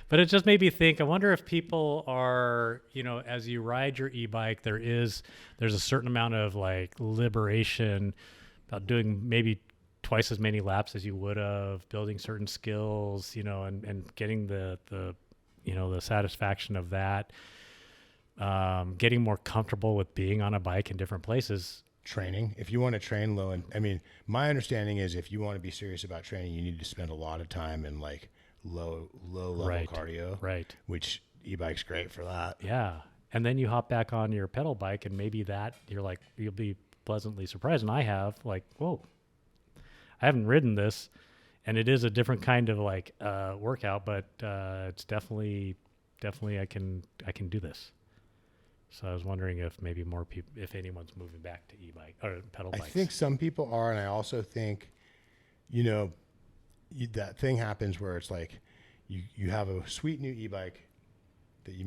But it just made me think, I wonder if people are, as you ride your e-bike, there's a certain amount of like liberation about doing maybe twice as many laps as you would have, building certain skills, and getting the satisfaction of that, getting more comfortable with being on a bike in different places. Training. If you want to train low, and I mean, my understanding is if you want to be serious about training, you need to spend a lot of time in like low level cardio. Right. Which e-bike's great for that. Yeah. And then you hop back on your pedal bike, and maybe that you'll be pleasantly surprised. And I have like, whoa, I haven't ridden this, and it is a different kind of like workout, but it's definitely I can do this. So I was wondering if maybe more people, if anyone's moving back to e-bike or pedal bikes. I think some people are, and I also think, that thing happens where it's like you have a sweet new e-bike that you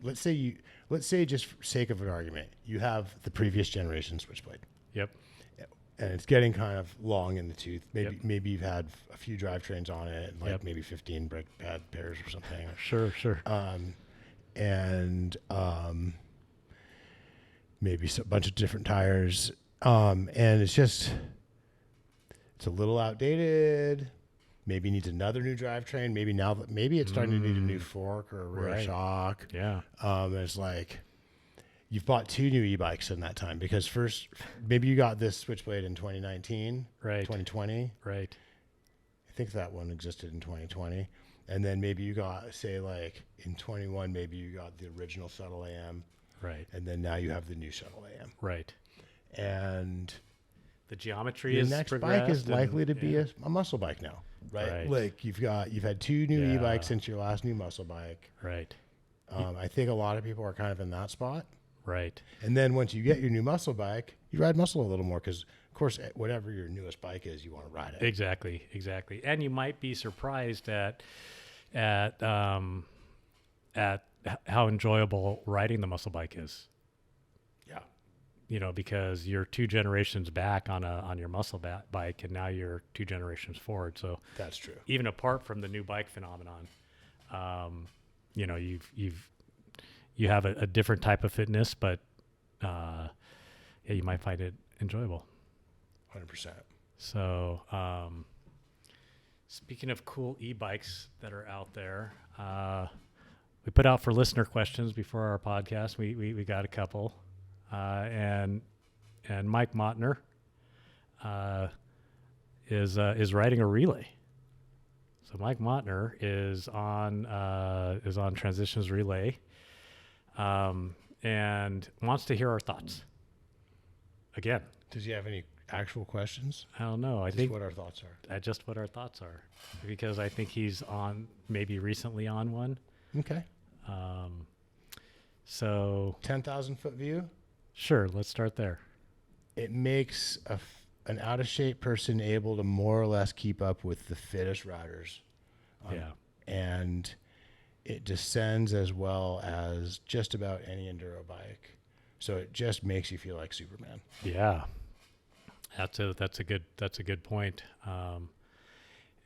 let's say just for sake of an argument, you have the previous generation Switchblade. Yep. And it's getting kind of long in the tooth. Maybe you've had a few drivetrains on it, like maybe 15 brake pad pairs or something. Sure. And maybe a bunch of different tires. And it's a little outdated. Maybe needs another new drivetrain. Maybe it's starting to need a new fork or a rear shock. Yeah. And it's like you've bought 2 new e-bikes in that time, because first maybe you got this Switchblade in 2019, right? 2020, right? I think that one existed in 2020. And then maybe you got, say, like in 21, maybe you got the original Shuttle AM. Right. And then now you have the new Shuttle AM. Right. And the geometry your next bike is likely to be a muscle bike now, right? Like you've had 2 new e-bikes since your last new muscle bike. Right. I think a lot of people are kind of in that spot. Right. And then once you get your new muscle bike, you ride muscle a little more because, of course, whatever your newest bike is, you want to ride it. Exactly. And you might be surprised at how enjoyable riding the muscle bike is. Yeah. Because you're 2 generations back on your muscle bike, and now you're 2 generations forward. So that's true. Even apart from the new bike phenomenon, you have a different type of fitness, but you might find it enjoyable. 100%. So, speaking of cool e-bikes that are out there, we put out for listener questions before our podcast. We got a couple, and Mike Motner is riding a relay. So Mike Mottner is on Transitions Relay, and wants to hear our thoughts. Again, Does he have any actual questions? I don't know. I Just think what our thoughts are. just what our thoughts are, because I think he's on maybe recently on one. Okay. So 10,000 foot view. sure, let's start there. It makes an out of shape person able to more or less keep up with the fittest riders. Yeah. And it descends as well as just about any enduro bike. So it just makes you feel like Superman. Yeah, that's a good point.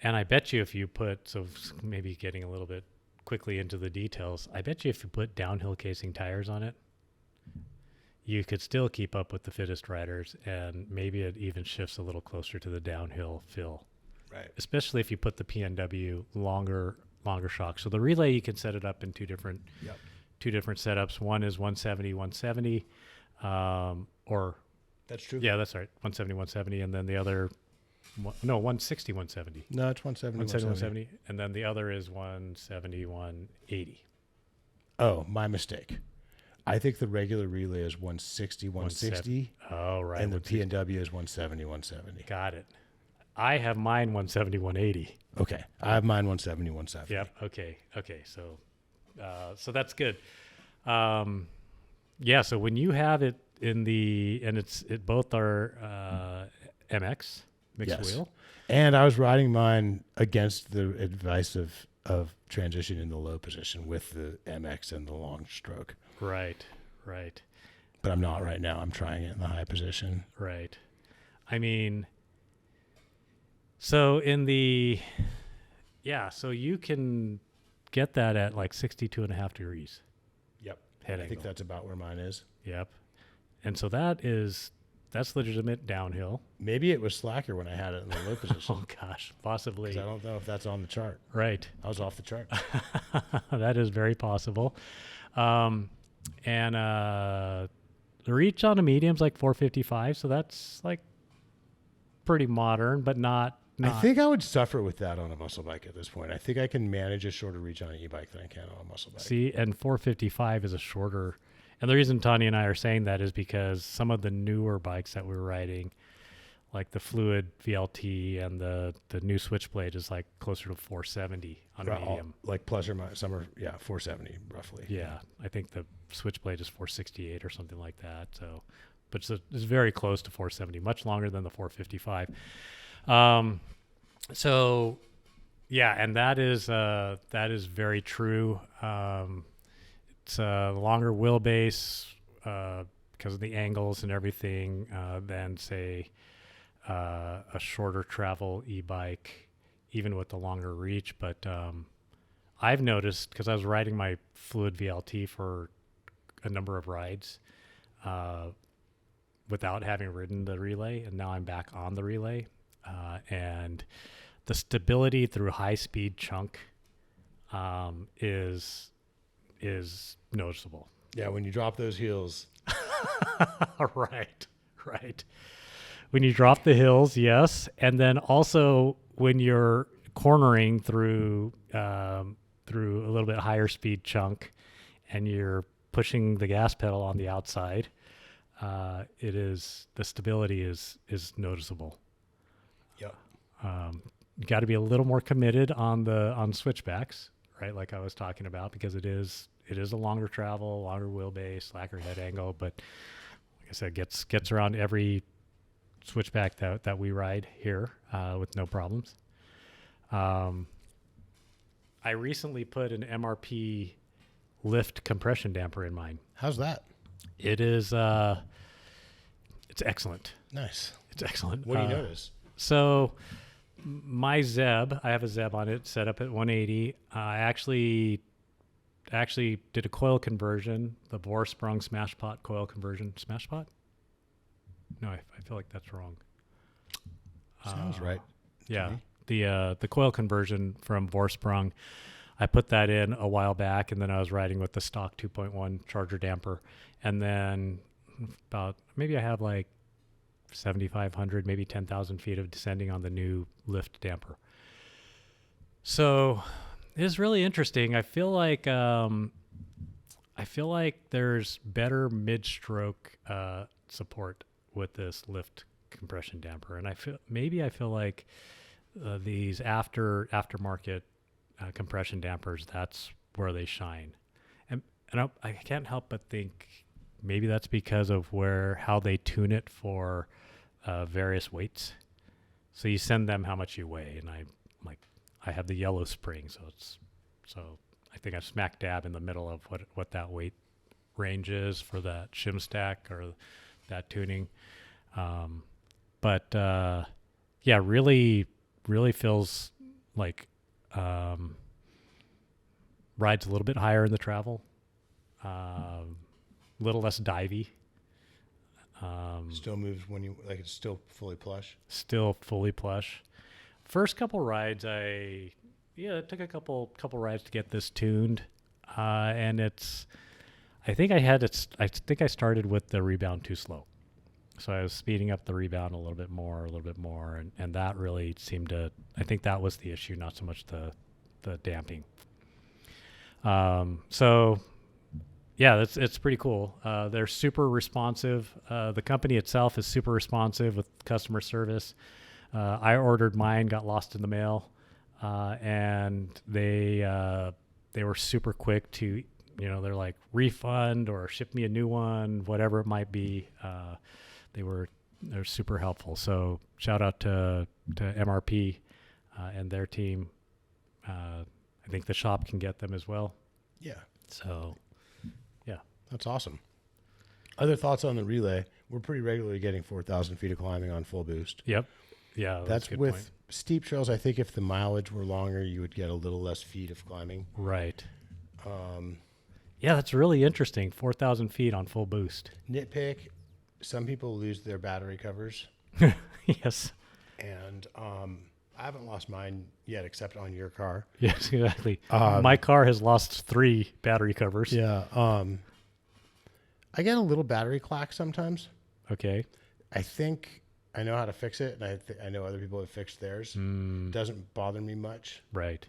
And I bet you if you put, so maybe getting a little bit quickly into the details, I bet you if you put downhill casing tires on it, you could still keep up with the fittest riders, and maybe it even shifts a little closer to the downhill feel. Right. Especially if you put the PNW longer shock. So the relay, you can set it up in two different setups. One is 170, 170, or That's true. yeah, that's right, 170, 170, and then the other, 160, 170. No, it's 170, 170, and then the other is 170, 180. Oh, my mistake. I think the regular relay is 160, 160. Oh, right. And the PNW is 170, 170. Got it. I have mine 170, 180. Okay. I have mine 170, 170. Yep. Okay. So that's good. Yeah. So when you have it and it both are MX mixed wheel. And I was riding mine against the advice of transition in the low position with the MX and the long stroke. Right. But I'm not right now. I'm trying it in the high position. Right. I mean, so so you can get that at like 62.5 degrees. Yep. Head I think angle. that's about where mine is. Yep. And so that's legitimate downhill. Maybe it was slacker when I had it in the low position. Oh gosh, possibly. 'Cause I don't know if that's on the chart. Right. I was off the chart. That is very possible. And the reach on a medium's like 455, so that's like pretty modern, but not. I think I would suffer with that on a muscle bike at this point. I think I can manage a shorter reach on an e-bike than I can on a muscle bike. See, and 455 is a shorter. And the reason Tani and I are saying that is because some of the newer bikes that we're riding, like the Fluid VLT and the new Switchblade, is like closer to 470 on a medium. Like plus or minus, some are, 470 roughly. Yeah, I think the Switchblade is 468 or something like that. So, but it's very close to 470, much longer than the 455. So, yeah, and that is very true. It's a longer wheelbase because of the angles and everything than say a shorter travel e-bike, even with the longer reach. But I've noticed, because I was riding my Fluid VLT for a number of rides without having ridden the relay, and now I'm back on the relay, and the stability through high-speed chunk is noticeable. Yeah, when you drop those heels. Right. When you drop the hills, yes, and then also when you're cornering through a little bit higher speed chunk, and you're pushing the gas pedal on the outside, the stability is noticeable. Yep. You got to be a little more committed on switchbacks, right? Like I was talking about, because it is a longer travel, longer wheelbase, slacker head angle, but like I said, gets around every switchback that we ride here with no problems. I recently put an MRP lift compression damper in mine. How's that? It is it's excellent. Nice. It's excellent. What do you notice? So my Zeb, I have a Zeb on it set up at 180. I actually did a coil conversion, the Vorsprung smash pot coil conversion. Smash pot? No, I feel like that's wrong. Sounds right. Yeah, the coil conversion from Vorsprung, I put that in a while back, and then I was riding with the stock 2.1 charger damper, and then maybe I have like 7,500, maybe 10,000 feet of descending on the new lift damper. So it's really interesting. I feel like there's better mid-stroke support with this lift compression damper, and I feel like these aftermarket compression dampers, that's where they shine. And I can't help but think maybe that's because of how they tune it for various weights. So you send them how much you weigh, and I have the yellow spring, so I think I'm smack dab in the middle of what that weight range is for that shim stack or that tuning. But yeah, really feels like rides a little bit higher in the travel, a little less divey. Still moves when you like. It's still fully plush. Still fully plush. First couple rides, it took a couple rides to get this tuned, and I think I started with the rebound too slow, so I was speeding up the rebound a little bit more, and that really seemed to. I think that was the issue, not so much the damping. So yeah, it's pretty cool. They're super responsive. The company itself is super responsive with customer service. I ordered mine, got lost in the mail, and they were super quick to, they're like refund or ship me a new one, whatever it might be. They're super helpful. So shout out to MRP and their team. I think the shop can get them as well. Yeah. So, yeah. That's awesome. Other thoughts on the relay? We're pretty regularly getting 4,000 feet of climbing on full boost. Yep. Yeah. That's with steep trails. I think if the mileage were longer, you would get a little less feet of climbing. Right. Yeah, that's really interesting. 4,000 feet on full boost. Nitpick, some people lose their battery covers. Yes. And I haven't lost mine yet, except on your car. Yes, exactly. My car has lost 3 battery covers. Yeah. I get a little battery clack sometimes. Okay. I think I know how to fix it, and I know other people have fixed theirs. It doesn't bother me much. Right.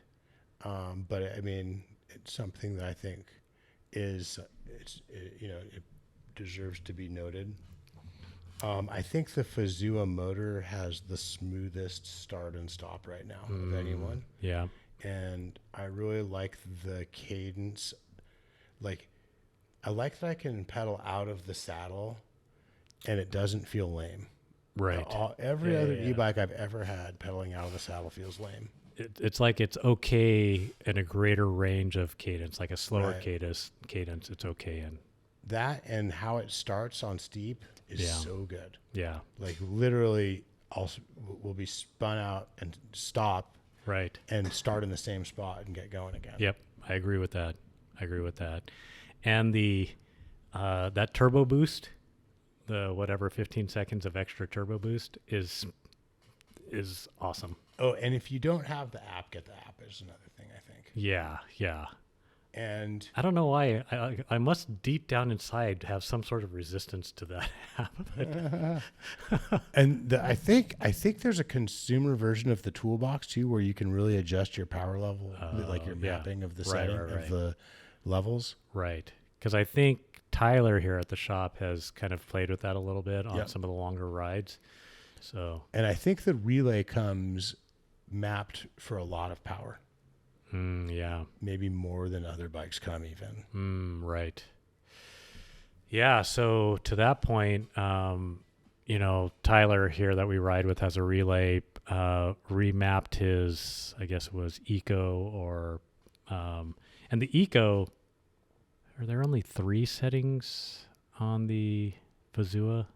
But I mean, it's something that I think it deserves to be noted. I think the Fazua motor has the smoothest start and stop right now of anyone. Yeah. And I really like the cadence. Like, I like that I can pedal out of the saddle and it doesn't feel lame. Right. Every other e-bike I've ever had, pedaling out of the saddle feels lame. It's like it's okay in a greater range of cadence, like a slower cadence. It's okay in that, and how it starts on steep is so good. Yeah. Like literally, we'll be spun out and stop. Right. And start in the same spot and get going again. Yep, I agree with that. And the that turbo boost, the 15 seconds of extra turbo boost is awesome. Oh, and if you don't have the app, get the app is another thing, I think. Yeah. And I don't know why. I must deep down inside have some sort of resistance to that app. And I think there's a consumer version of the toolbox too, where you can really adjust your power level, like your mapping of the setting of the levels. Right. Because I think Tyler here at the shop has kind of played with that a little bit on some of the longer rides. So. And I think the relay comes mapped for a lot of power. Yeah. Maybe more than other bikes come even. Right. Yeah. So to that point, Tyler here that we ride with has a relay, remapped his, I guess it was Eco and the Eco, are there only 3 settings on the Fazua?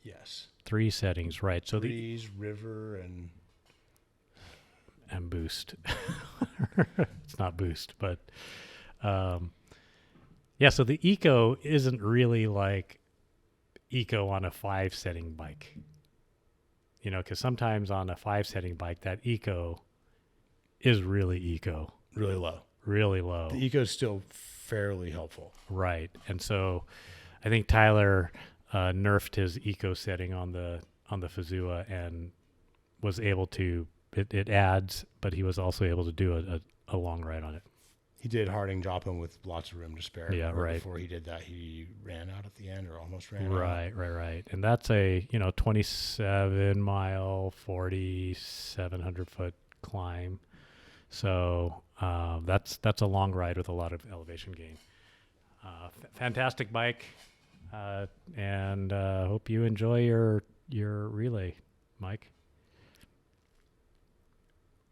Yes. 3 settings, right. So Breeze, river, and boost. It's not boost, but so the Eco isn't really like Eco on a 5 setting bike. Because sometimes on a 5 setting bike, that Eco is really Eco. Really low. Really low. The Eco is still fairly helpful. Right. And so I think Tyler nerfed his eco setting on the Fazua and was able to it adds, but he was also able to do a long ride on it. He did Harding drop him with lots of room to spare. Yeah, right. Before he did that, he ran out at the end, or almost ran out. Right. And that's a 27 mile, 4,700 foot climb. So that's a long ride with a lot of elevation gain. Fantastic bike, and hope you enjoy your relay, Mike.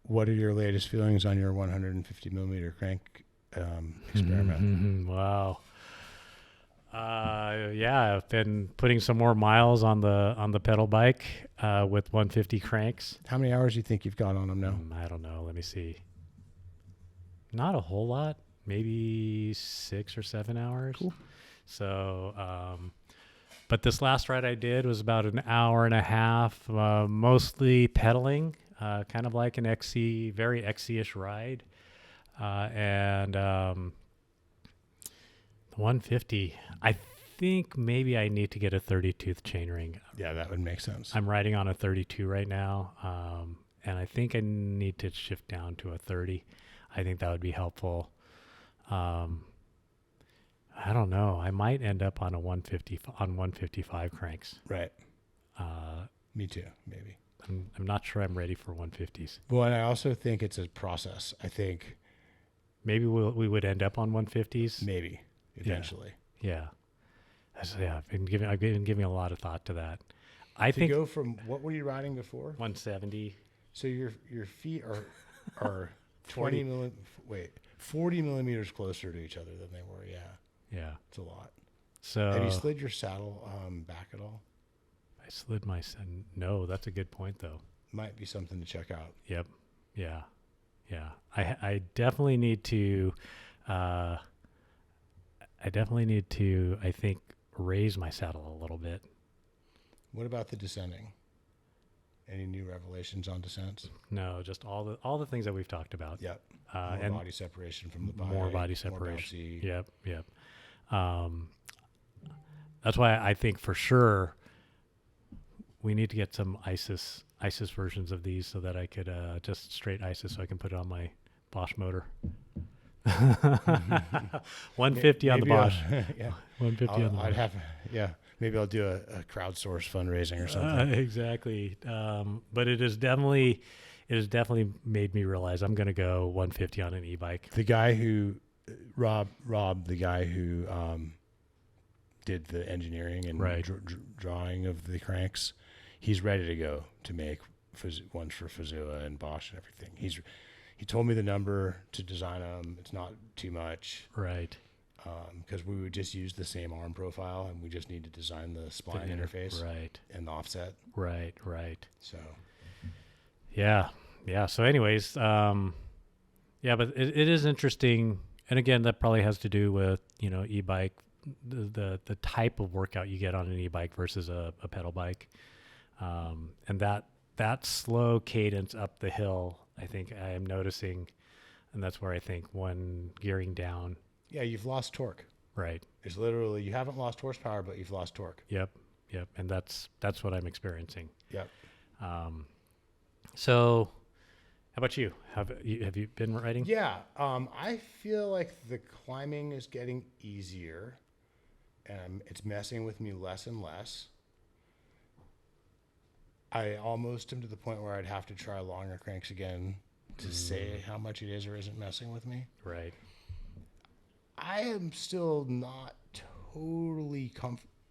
What are your latest feelings on your 150 millimeter crank experiment? Wow. Yeah, I've been putting some more miles on the pedal bike with 150 cranks. How many hours do you think you've got on them now? I don't know. Let me see. Not a whole lot. Maybe 6 or 7 hours. Cool. So, but this last ride I did was about an hour and a half, mostly pedaling, kind of like an XC, very XC-ish ride. And the 150, I think maybe I need to get a 30-tooth chainring. Yeah, that would make sense. I'm riding on a 32 right now, and I think I need to shift down to a 30. I think that would be helpful. I don't know. I might end up on 155 cranks. Right. Me too, maybe. I'm not sure I'm ready for 150s. Well, and I also think it's a process. I think maybe we would end up on 150s. Maybe eventually. Yeah. I've been giving a lot of thought to that. I think go from what were you riding before? 170. So your feet are 40 millimeters closer to each other than they were. Yeah. Yeah. It's a lot. So have you slid your saddle back at all? I slid my no, that's a good point though. Might be something to check out. Yep. Yeah. I definitely need to I think raise my saddle a little bit. What about the descending? Any new revelations on descents? No, just all the things that we've talked about. Yep. And body separation from the bike. More body separation. More Yep. That's why I think for sure we need to get some ISIS versions of these so that I could just straight ISIS so I can put it on my Bosch motor. 150 on the Bosch. Yeah. 150 on the Bosch. Maybe I'll do a crowdsource fundraising or something. Exactly. But it has definitely made me realize I'm going to go 150 on an e-bike. The guy who Rob, the guy who did the engineering and drawing of the cranks, he's ready to go to make ones for Fazua and Bosch and everything. He told me the number to design them. It's not too much. Right. Because we would just use the same arm profile and we just need to design the spline interface. Right. And the offset. Right. So. Yeah. So anyways, but it is interesting. And again, that probably has to do with, e-bike, the type of workout you get on an e-bike versus a pedal bike. And that slow cadence up the hill, I think I am noticing, and that's where I think one gearing down. Yeah, you've lost torque. Right. It's literally, you haven't lost horsepower, but you've lost torque. Yep. And that's what I'm experiencing. Yep. So how about you? Have you been riding? Yeah. I feel like the climbing is getting easier and it's messing with me less and less. I almost am to the point where I'd have to try longer cranks again to say how much it is or isn't messing with me. Right. I am still not totally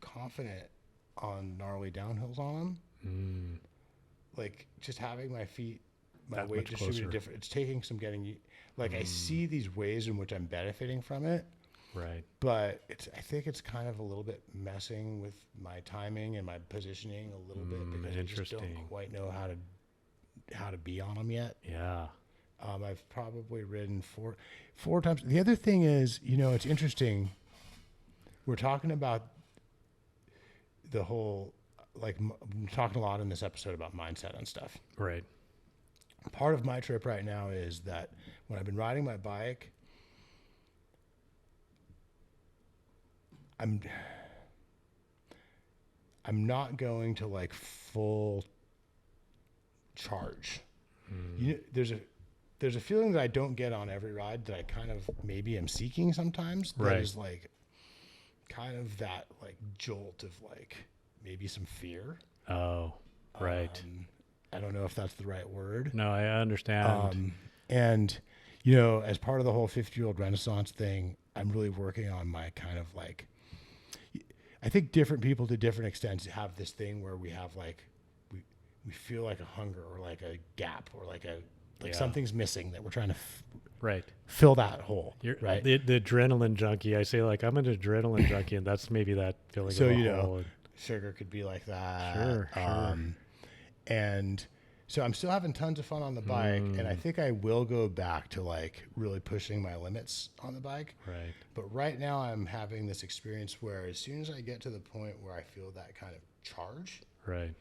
confident on gnarly downhills on them. Like just having my feet, my weight distributed different. It's taking some getting. Like I see these ways in which I'm benefiting from it. Right. But I think it's kind of a little bit messing with my timing and my positioning a little bit because I just don't quite know how to be on them yet. Yeah. I've probably ridden four times. The other thing is, it's interesting. We're talking about the whole, I'm talking a lot in this episode about mindset and stuff. Right. Part of my trip right now is that when I've been riding my bike, I'm not going to like full charge. You know, there's a feeling that I don't get on every ride that I kind of maybe am seeking sometimes. That Right. is like kind of that like jolt of like maybe some fear. Oh, right. I don't know if that's the right word. No, I understand. And, you know, as part of the whole 50-year-old Renaissance thing, I'm really working on my kind of like, I think different people to different extents have this thing where we have like, we feel like a hunger or like a gap or like Yeah. something's missing that we're trying to Right. fill that hole. You're right. the adrenaline junkie. I say like I'm an adrenaline junkie, and that's maybe that feeling So, of a you know, hole. And, sugar could be like that. Sure. And so I'm still having tons of fun on the bike, and I think I will go back to like really pushing my limits on the bike. right. But right now I'm having this experience where as soon as I get to the point where I feel that kind of charge, Right.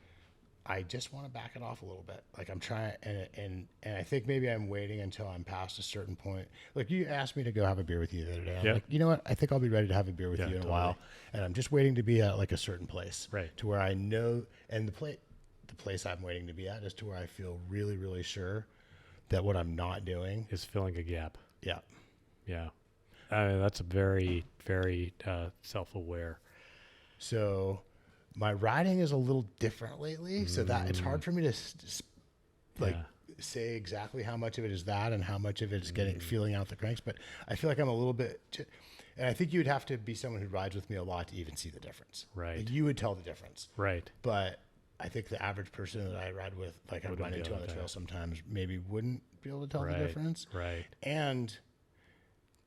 I just want to back it off a little bit. Like I'm trying, and I think maybe I'm waiting until I'm past a certain point. Like you asked me to go have a beer with you the other day. I'm Yeah. like, you know what? I think I'll be ready to have a beer with Yeah, you in totally. a while. And I'm just waiting to be at like a certain place. Right. To where I know, and the place I'm waiting to be at is to where I feel really, really sure that what I'm not doing. Is filling a gap. Yeah. Yeah. That's a very, very self-aware. So my riding is a little different lately, so that it's hard for me to like Yeah. say exactly how much of it is that and how much of it is getting feeling out the cranks. But I feel like I'm a little bit, and I think you would have to be someone who rides with me a lot to even see the difference. Right. Like, you would tell the difference, Right. but I think the average person that I ride with, like I Wouldn't run be into able on the to. trail sometimes, maybe wouldn't be able to tell the Right. difference. Right. And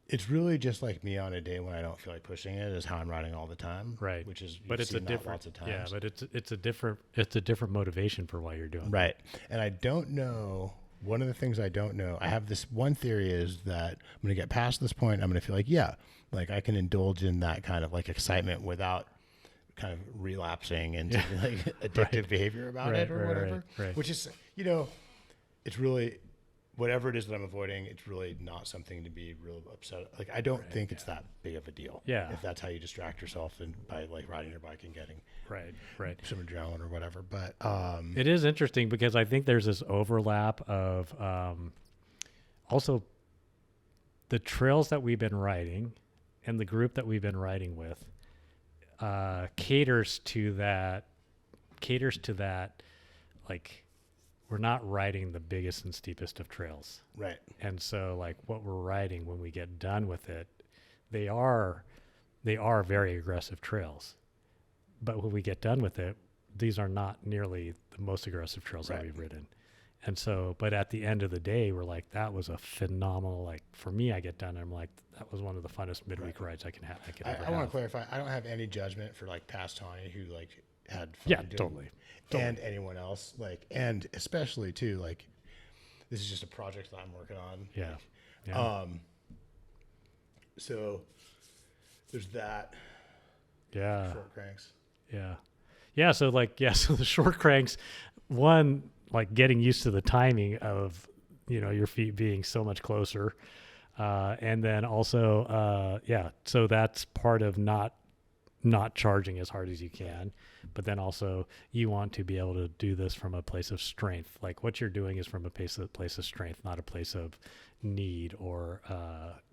it's really just like me on a day when I don't feel like pushing it is how I'm riding all the time. Right. Which is, But you've it's a seen that different. lots of times. Yeah. But it's a different motivation for why you're doing. it. Right. And I don't know. One of the things I don't know, I have this one theory is that I'm going to get past this point. I'm going to feel like, yeah, like I can indulge in that kind of like excitement without kind of relapsing into like addictive behavior about it or whatever. Right. Which is, you know, it's really, whatever it is that I'm avoiding, it's really not something to be real upset. Like, I don't think it's that big of a deal. Yeah. If that's how you distract yourself and by like riding your bike and getting Right. Right. some adrenaline or whatever. But, It is interesting because I think there's this overlap of also the trails that we've been riding and the group that we've been riding with caters to that like we're not riding the biggest and steepest of trails. right. And so like what we're riding when we get done with it, they are very aggressive trails. But when we get done with it, these are not nearly the most aggressive trails that Right. we've ridden. And so, but at the end of the day, we're like, that was a phenomenal, like for me, I get done, I'm like, that was one of the funnest midweek rides I could have. I want to clarify. I don't have any judgment for like past Tani who like had fun Yeah, doing, totally. and anyone else like, and especially too like, this is just a project that I'm working on. Yeah. Yeah. So there's that. yeah. Short cranks. Yeah. Yeah. So like, yeah. So the short cranks, one, like getting used to the timing of, your feet being so much closer. And then also, yeah. So that's part of not charging as hard as you can, but then also you want to be able to do this from a place of strength. Like what you're doing is from a place of strength, not a place of need or,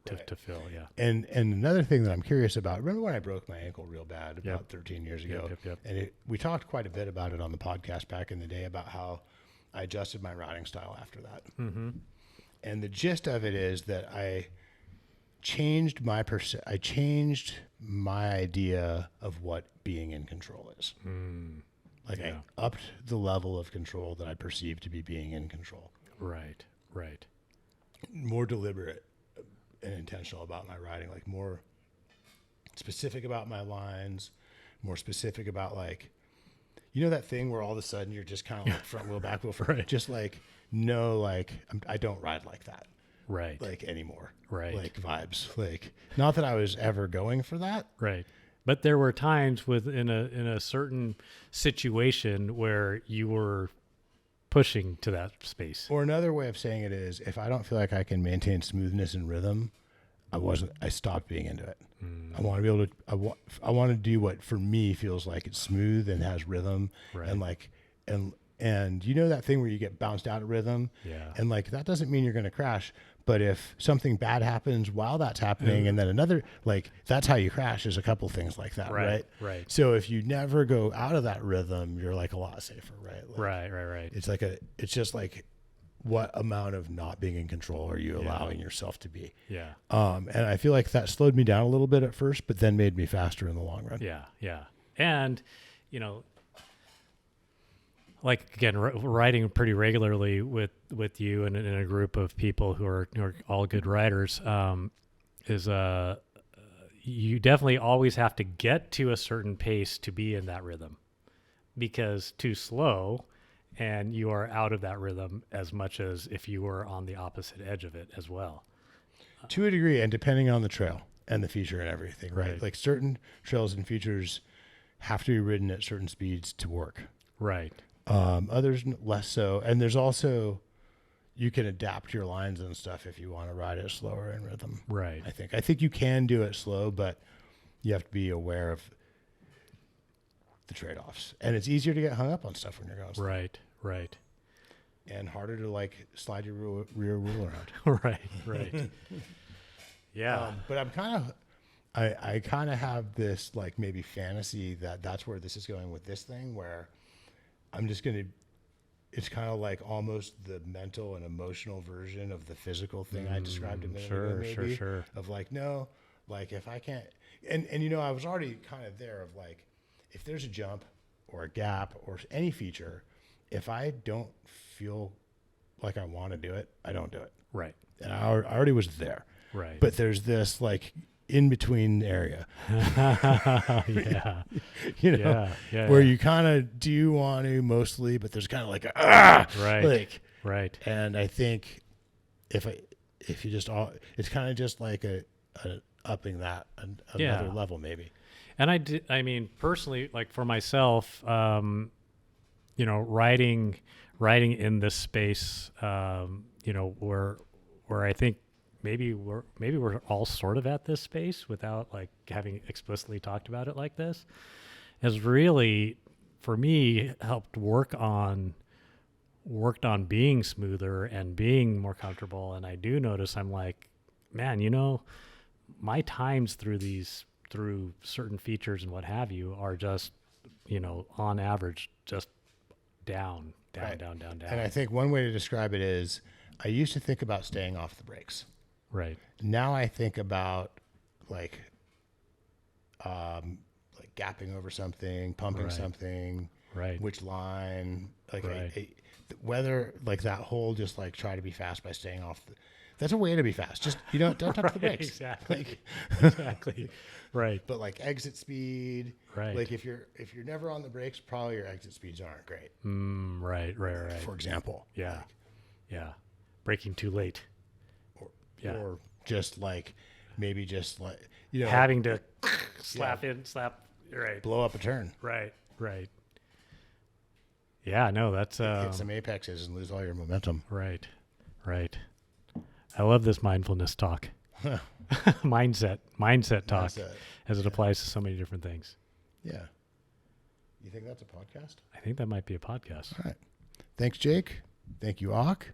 to fill. Yeah. And another thing that I'm curious about, remember when I broke my ankle real bad about Yep. 13 years ago? Yep. And we talked quite a bit about it on the podcast back in the day about how I adjusted my riding style after that. Mm-hmm. And the gist of it is that I changed my idea of what being in control is. Like Yeah. I upped the level of control that I perceived to be being in control. Right. More deliberate and intentional about my riding, like more specific about my lines, more specific about like, that thing where all of a sudden you're just kind of like front wheel, back wheel, just like, no, like I don't ride like that. Right. Like anymore. Right. Like vibes. Like, not that I was ever going for that. Right. But there were times in a certain situation where you were pushing to that space. Or another way of saying it is, if I don't feel like I can maintain smoothness and rhythm, I stopped being into it. I want to be able to, I want to do what for me feels like it's smooth and has rhythm Right. and like, and you know that thing where you get bounced out of rhythm Yeah. and like, that doesn't mean you're going to crash. But if something bad happens while that's happening and then another, like that's how you crash is a couple things like that. Right. Right. So if you never go out of that rhythm, you're like a lot safer. Right. Like, Right. It's like it's just like, what amount of not being in control are you allowing yourself to be? Yeah. And I feel like that slowed me down a little bit at first, but then made me faster in the long run. Yeah. And, you know, like again, riding pretty regularly with you and in a group of people who are all good riders, is you definitely always have to get to a certain pace to be in that rhythm, because too slow and you are out of that rhythm as much as if you were on the opposite edge of it as well. To a degree, and depending on the trail and the feature and everything, right? Like certain trails and features have to be ridden at certain speeds to work. Right. Others less so. And there's also, you can adapt your lines and stuff if you want to ride it slower in rhythm. Right. I think you can do it slow, but you have to be aware of the trade-offs. And it's easier to get hung up on stuff when you're going slow. Right. And harder to like slide your rear wheel around. Right. Yeah. But I'm kind of, I kind of have this like maybe fantasy that that's where this is going with this thing, where I'm just going to, it's kind of like almost the mental and emotional version of the physical thing I described a minute ago, maybe. Sure. Of like, no, like if I can't, and you know, I was already kind of there of like, if there's a jump or a gap or any feature, if I don't feel like I want to do it, I don't do it. Right. And I already was there. Right. But there's this like in between area. Yeah. You know, Yeah. where you kind of do want to mostly, but there's kind of like a, Right. like, Right. and I think if you just it's kind of just like a upping that another level maybe. And I mean, personally, like for myself, you know, riding in this space, you know, where I think maybe we're all sort of at this space without like having explicitly talked about it like this, has really, for me, helped worked on being smoother and being more comfortable. And I do notice I'm like, man, you know, my times through certain features and what have you are just, you know, on average, just down. And I think one way to describe it is I used to think about staying off the brakes. Right. Now I think about like gapping over something, pumping something, Right. which line, like Right. whether like that whole just like try to be fast by staying off. That's a way to be fast. Just don't touch the brakes. Exactly. Like, Exactly. Right. But like exit speed, Right. like if you're never on the brakes, probably your exit speeds aren't great. Right. For example. Yeah. Yeah. Braking too late. Or just like maybe just like, you know, Having to slap. Right. blow up a turn, Right. Yeah. No, that's hit some apexes and lose all your momentum. right. I love this mindfulness talk. mindset talk as it applies to so many different things. Yeah. You think that's a podcast? I think that might be a podcast. All right. Thanks, Jake. Thank you, Auk.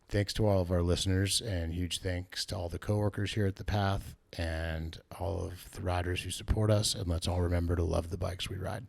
Thanks to all of our listeners, and huge thanks to all the coworkers here at The Path and all of the riders who support us. And let's all remember to love the bikes we ride.